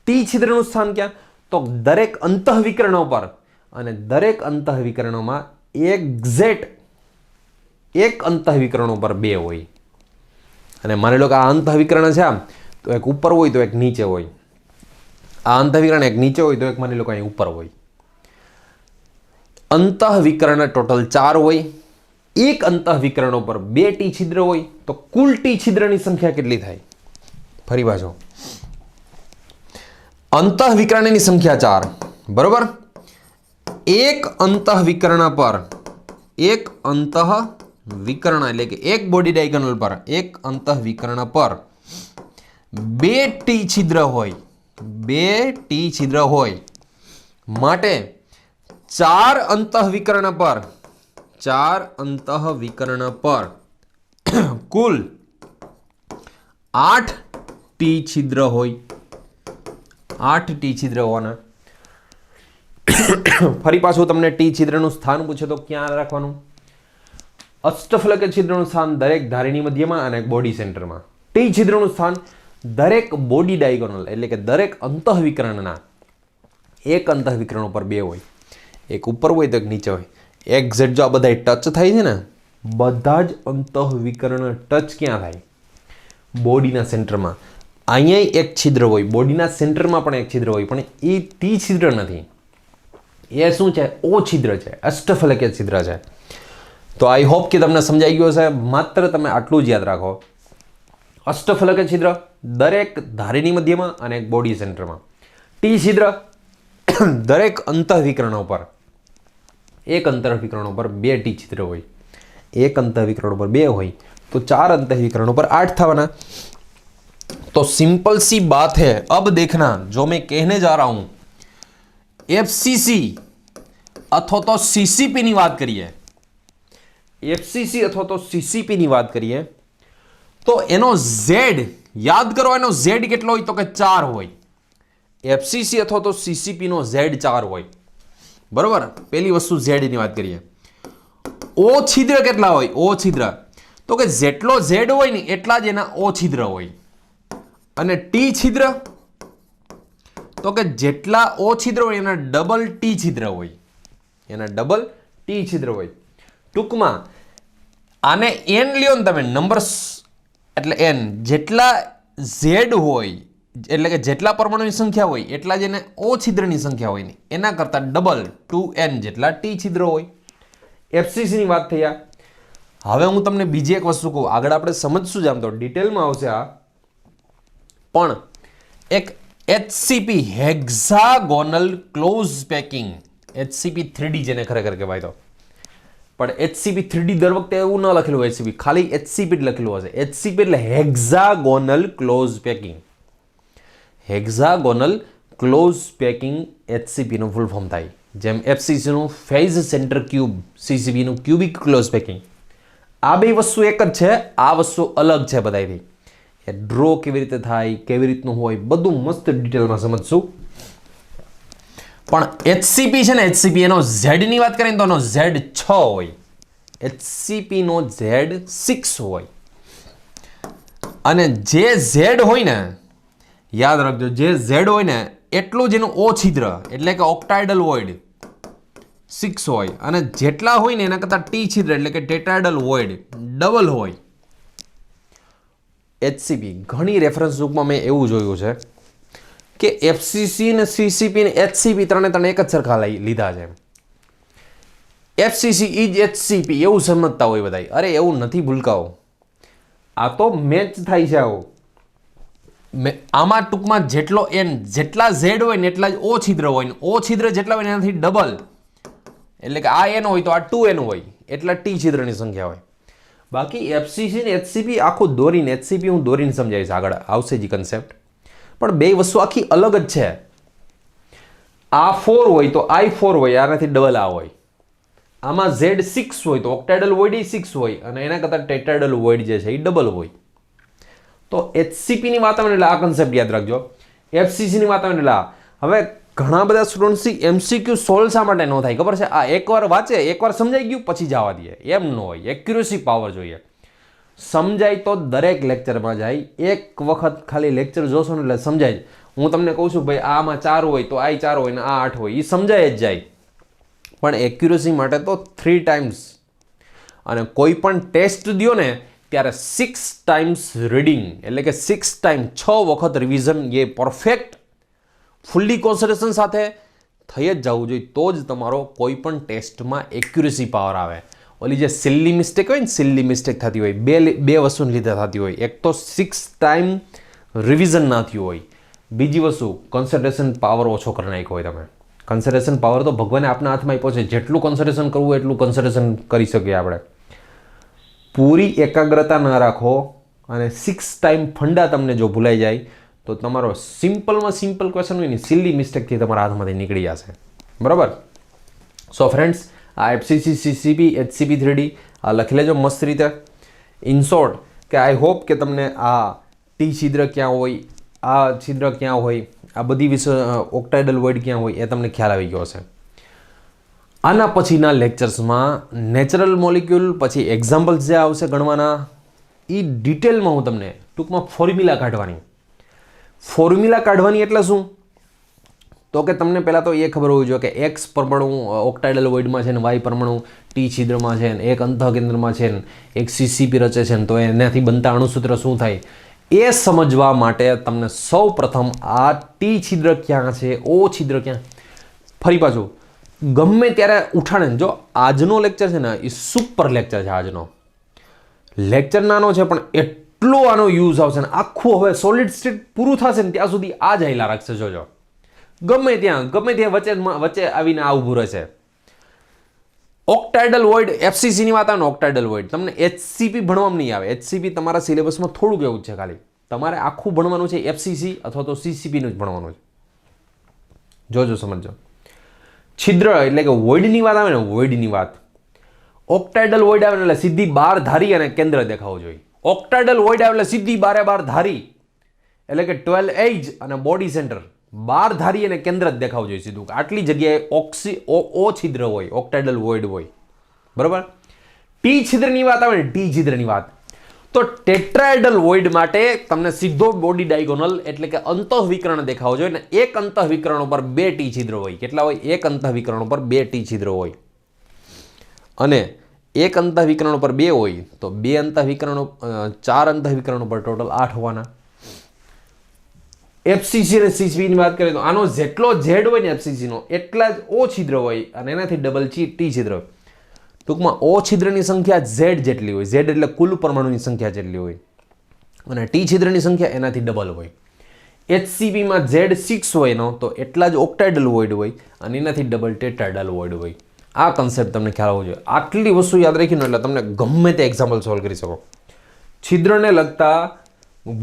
ટી છિદ્રનું સ્થાન ક્યાં? તો દરેક અંતઃવિકર્ણ ઉપર અને દરેક અંતઃવિકર્ણોમાં એક્ઝેક્ટ એક અંતઃવિકર્ણ ઉપર 2 હોય. અને માની લો કે આ અંતઃવિકર્ણ છે આમ, તો એક ઉપર હોય તો એક નીચે હોય. આ અંતઃવિકર્ણ એક નીચે હોય તો એક માની લો કે અહીં ઉપર હોય. અંતઃવિકર્ણ ટોટલ 4 હોય. એક અંતઃવિકર્ણ ઉપર 2 ટી છિદ્ર હોય તો કુલ ટી છિદ્રની સંખ્યા કેટલી થાય? ફરી પાછો, અંતઃવિકર્ણની સંખ્યા 4. બરોબર. એક અંતઃવિકર્ણ પર, એક અંતઃવિકર્ણ એટલે કે એક બોડી ડાયગોનલ પર, એક અંતઃવિકર્ણ પર 2 ટી છિદ્ર હોય, 2 ટી છિદ્ર હોય. માટે 4 અંતઃવિકર્ણ પર, 4 અંતઃવિકર્ણ પર કુલ 8 ટી છિદ્ર હોય. 8 ટી છિદ્ર હોવાના. ફરી પાછું તમને ટી છિદ્રનું સ્થાન પૂછે તો ક્યાં રાખવાનું? અષ્ટફલકીય છિદ્રનું સ્થાન દરેક ધારીની મધ્યમાં અને એક બોડી સેન્ટરમાં. ટી છિદ્રનું સ્થાન દરેક બોડી ડાયગોનલ એટલે કે દરેક અંતઃવિકર્ણના એક અંતઃવિકર્ણ ઉપર 2 હોય, એક ઉપર હોય તો એક નીચે હોય. એક્ઝેક્ટ જો આ બધા ટચ થાય છે ને, બધા જ અંતઃવિકર્ણ ટચ ક્યાં થાય? બોડીના સેન્ટરમાં. અહીંયા એક છિદ્ર હોય, બોડીના સેન્ટરમાં પણ એક છિદ્ર હોય, પણ એ ટી છિદ્ર નથી. એ શું છે? ઓ છિદ્ર છે, અષ્ટફલકીય છિદ્ર છે. તો આઈ હોપ કે તમને સમજાઈ ગયો છે. માત્ર તમે આટલું જ યાદ રાખો. અષ્ટફલકીય છિદ્ર દરેક ધારીની મધ્યમાં અને એક બોડી સેન્ટરમાં. ટી છિદ્ર દરેક અંતઃવિકર્ણ ઉપર, એક અંતઃવિકર્ણ ઉપર 2 ટી છિદ્ર હોય. એક અંતઃવિકર્ણ ઉપર 2 હોય તો 4 अंतःविकरण पर 8 थवाना। तो सिंपल सी बात है। अब देखना जो मैं कहने जा रहा हूं, एफसीसी अथवा तो सीसीपी ની વાત કરીએ, एफसीसी अथवा तो सीसीपी ની વાત કરીએ તો એનો z યાદ કરો, એનો z કેટલો હોય તો કે 4 હોય। एफसीसी अथवा तो सीसीपी નો z 4 હોય, बराबर। पहली वस्तु z ની વાત કરીએ। ओ छिद्र કેટલા હોય? ओ छिद्र તો કે જેટલો z હોય ને એટલા જ એના o छिद्र હોય। અને t छिद्र તો કે જેટલા o छिद्र હોય એના ડબલ t छिद्र હોય, એના ડબલ t छिद्र હોય। ટૂંકમાં આને n લ્યો ને તમે, નંબર્સ એટલે n, જેટલા z હોય એટલે કે જેટલા પરમાણુની સંખ્યા હોય એટલા જ એને o छिद्રની સંખ્યા હોય ને એના કરતા ડબલ 2n જેટલા t छिद्र હોય। एफसीसी ની વાત થઈ। હવે હું તમને બીજી એક વસ્તુ કહું, આગળ આપણે સમજશું જ, આમ તો ડિટેલમાં આવશે આ, પણ એક HCP hexagonal close packing, HCP 3D જેને ખરેખર કહેવાય, તો પણ HCP 3D દર વખતે એવું ન લખેલું હોય, HCP ખાલી HCP જ લખેલું હશે। HCP એટલે hexagonal close packing, hexagonal close packing HCPનું ફૂલ ફોર્મ થાય. જેમ FCCનું ફેઝ સેન્ટર ક્યુબ, CCPનું ક્યુબિક ક્લોઝ પેકિંગ. આ બે વસ્તુ એક જ છે, આ વસ્તુ અલગ છે બધાથી. એ ડ્રો કેવી રીતે થાય, કેવી રીતનું હોય, બધું મસ્ત ડિટેલમાં સમજશું. પણ HCP છે ને, HCP એનો ઝેડની વાત કરીએ તો એનો ઝેડ 6 હોય, HCPનો ઝેડ 6 હોય. અને જે ઝેડ હોય ને, યાદ રાખજો, જે ઝેડ હોય ને એટલું જ એનું O છિદ્ર એટલે કે ઓક્ટાઇડલ વોઇડ 6 હોય, અને જેટલા હોય ને એના કરતાં T છિદ્ર એટલે કે ટેટ્રાઇડલ વોઇડ ડબલ હોય. HCP ઘણી રેફરન્સ બુકમાં મેં એવું જોયું છે કે FCC ને CCP ને HCP ત્રણે એક જ સરખા લીધા છે. FCC ઇઝ HCP એવું સમજતા હોય બધા. અરે એવું નથી ભૂલકાઓ, આ તો મેચ થાય છે. આમાં ટૂંકમાં જેટલા ઝેડ હોય ને એટલા જ O છિદ્ર હોય, ને O છિદ્ર જેટલા હોય ને એનાથી ડબલ, એટલે કે આ N હોય તો આ 2N હોય, એટલા T છિદ્રની સંખ્યા હોય. બાકી FCC ને HCP આખું દોરીને, HCP હું દોરીને સમજાવીશ, આગળ આવશે જ કન્સેપ્ટ. પણ બે વસ્તુ આખી અલગ જ છે. આ 4 હોય તો I4 હોય, આનાથી ડબલ આ હોય. આમાં Z6 હોય તો ઓક્ટાઇડલ વોઇડ 6 હોય, અને એના કરતાં ટેટ્રાઇડલ વોઇડ જે છે એ ડબલ હોય. તો HCP ની વાત આવે એટલે આ કન્સેપ્ટ યાદ રાખજો. FCC ની વાત આવે એટલે હવે ઘણા બધા સ્ટુડન્ટ્સથી MCQ સોલ્વ શા માટે ન થાય ખબર છે? આ એકવાર વાંચે, એકવાર સમજાઈ ગયું પછી જવા દે, એમ ન હોય. એક્યુરેસી પાવર જોઈએ. સમજાય તો દરેક લેક્ચરમાં જાય. એક વખત ખાલી લેક્ચર જોશો ને એટલે સમજાય. હું તમને કહું છું ભાઈ આમાં 4 હોય તો આ 4 હોય ને આ 8 હોય, એ સમજાય જ જાય. પણ એક્યુરેસી માટે તો 3 ટાઈમ્સ, અને કોઈ પણ ટેસ્ટ દો ને ત્યારે 6 ટાઈમ્સ રીડિંગ, એટલે કે 6 ટાઈમ 6 વખત રિવિઝન, એ પરફેક્ટ ફુલ્લી કોન્સન્ટ્રેશન સાથે થઈ જ જવું જોઈએ. તો જ તમારો કોઈ પણ ટેસ્ટમાં એક્યુરેસી પાવર આવે. ઓલી જે સિલ્લી મિસ્ટેક હોય ને, સિલ્લી મિસ્ટેક થતી હોય, બે વસ્તુને લીધે થતી હોય. એક તો 6 ટાઈમ રિવિઝન ના થયું હોય, બીજી વસ્તુ કોન્સન્ટ્રેશન પાવર ઓછો કરી નાખ્યો હોય તમે. કોન્સન્ટ્રેશન પાવર તો ભગવાને આપણા હાથમાં આપ્યો છે. જેટલું કોન્સન્ટ્રેશન કરવું એટલું કોન્સન્ટ્રેશન કરી શકીએ આપણે. પૂરી એકાગ્રતા ન રાખો અને 6 ટાઈમ ફંડા તમને જો ભૂલાઈ જાય તો તમારો સિમ્પલમાં સિમ્પલ ક્વેશ્ચન હોય ને, સિલ્લી મિસ્ટેકથી તમારા હાથમાંથી નીકળી જશે. બરાબર? સો ફ્રેન્ડ્સ, આ FCC, CCP, HCP 3D આ લખી લેજો મસ્ત રીતે. ઇન શોર્ટ કે આઈ હોપ કે તમને આ T છિદ્ર ક્યાં હોય, આ છિદ્ર ક્યાં હોય, આ બધી વિશે ઓક્ટાઇડલ વોઇડ ક્યાં હોય એ તમને ખ્યાલ આવી ગયો હશે. આના પછીના લેક્ચર્સમાં નેચરલ મોલિક્યુલ, પછી એક્ઝામ્પલ્સ જે આવશે ગણવાના, એ ડિટેલમાં હું તમને ટૂંકમાં ફોર્મ્યુલા કાઢવાની એટલે શું? તો કે તમને પહેલાં તો એ ખબર હોવી જોઈએ કે X પરમાણુ ઓક્ટાઇડલ વોઇડમાં છે ને, Y પરમાણુ T છિદ્રમાં છે ને, એક અંતઃકેન્દ્રમાં છે ને, એક CCP રચે છે ને, તો એનાથી બનતા અણુસૂત્ર શું થાય એ સમજવા માટે તમને સૌ પ્રથમ આ T છિદ્ર ક્યાં છે, O છિદ્ર ક્યાં. ફરી પાછું ગમે ત્યારે ઉઠાણે, જો આજનો લેક્ચર છે ને એ સુપર લેક્ચર છે. આજનો લેક્ચર નાનો છે પણ એટલો આનો યુઝ આવશે ને, આખું હવે સોલિડ સ્ટેટ પૂરું થશે ને ત્યાં સુધી આ જ હાઈલા રાખશે. જોજો ગમે ત્યાં વચ્ચે આવીને આ ઊભું રહેશે. ઓક્ટાઇડલ વોઇડ, FCC ની વાત આવે ને, ઓક્ટાઇડલ વોઇડ તમને HCP ભણવામાં નહીં આવે. HCP તમારા સિલેબસમાં થોડુંક એવું છે, ખાલી તમારે આખું ભણવાનું છે FCC અથવા તો CCP નું જ ભણવાનું છે. જોજો સમજો. છિદ્ર એટલે કે વોઇડની વાત આવે ને, વોઇડની વાત, ઓક્ટાઇડલ વોઇડ આવે એટલે સીધી બાર ધારી અને કેન્દ્ર દેખાવું જોઈએ. ઓક્ટાઇડલ વોઇડ આવે એટલે સીધી બાર ધારી, એટલે કે 12 એજ અને બોડી સેન્ટર, બાર ધારી અને કેન્દ્ર જ દેખાવું જોઈએ સીધું. આટલી જગ્યાએ O છિદ્ર હોય, ઓક્ટાઇડલ વોઇડ હોય. બરાબર? T છિદ્રની વાત આવે ને, T છિદ્રની વાત, તો ટેટ્રાઇડલ વોઇડ માટે તમને સીધો બોડી ડાયગોનલ એટલે કે અંતઃવિકર્ણ દેખાવો જોઈએ ને. એક અંતઃવિકર્ણ ઉપર 2 T છિદ્ર હોય. કેટલા હોય? એક અંતઃવિકર્ણ ઉપર 2 T છિદ્ર હોય. અને એક અંતઃવિકર્ણ ઉપર 2 હોય તો 4 અંતઃવિકર્ણ ઉપર ટોટલ 8 હોવાના. FCC અને CCP ની વાત કરીએ તો આનો જેટલો Z હોય ને FCC નો એટલા જ O છિદ્ર હોય, અને એનાથી ડબલ T છિદ્ર. ટૂંકમાં O છિદ્રની સંખ્યા Z જેટલી હોય, Z એટલે કુલ પરમાણુની સંખ્યા જેટલી હોય, અને T છિદ્રની સંખ્યા એનાથી ડબલ હોય. HCP માં Z6 હોય નો તો એટલા જ ઓક્ટાઇડલ વોઇડ હોય, અને એનાથી ડબલ ટેટ્રાઇડલ વોઇડ હોય. આ કન્સેપ્ટ તમને ખ્યાલ હોવો જોઈએ. આટલી વસ્તુ યાદ રાખીને એટલે તમને ગમે તે એક્ઝામ્પલ સોલ્વ કરી શકો. છિદ્રને લગતા,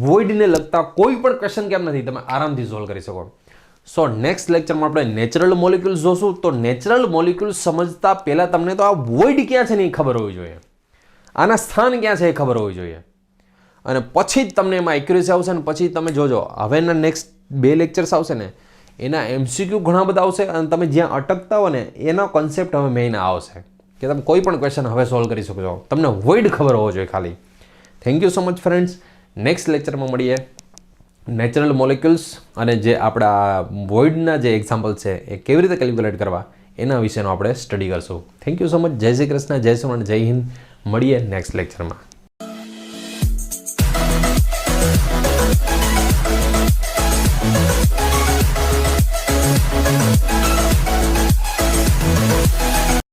વોઇડને લગતા કોઈ પણ ક્વેશ્ચન કેમ નથી, તમે આરામથી સોલ્વ કરી શકો. સો નેક્સ્ટ લેક્ચરમાં આપણે નેચરલ મોલિક્યુલ્સ જોશું. તો નેચરલ મોલિક્યુલ્સ સમજતા પહેલાં તમને તો આ વોઇડ ક્યાં છે ને એ ખબર હોવી જોઈએ, આના સ્થાન ક્યાં છે એ ખબર હોવી જોઈએ, અને પછી જ તમને એમાં એક્યુરેસી આવશે. ને પછી તમે જોજો હવેના નેક્સ્ટ 2 લેક્ચર્સ આવશે ને એના MCQ ઘણા બધા આવશે, અને તમે જ્યાં અટકતા હો ને એનો કોન્સેપ્ટ હવે મેઇન આવશે કે તમે કોઈ પણ ક્વેશ્ચન હવે સોલ્વ કરી શકો છો. તમને વોઇડ ખબર હોવો જોઈએ ખાલી. Thank you so much friends. Next લેક્ચરમાં મળીએ. નેચરલ મોલિક્યુલ્સ અને જે આપણા વોઇડના જે એક્ઝામ્પલ છે એ કેવી રીતે કેલ્ક્યુલેટ કરવા એના વિશેનો આપણે સ્ટડી કરશું. Thank you so much. જય શ્રી કૃષ્ણ, જય સોમનાથ, જય હિન્દ. મળીએ નેક્સ્ટ લેક્ચરમાં.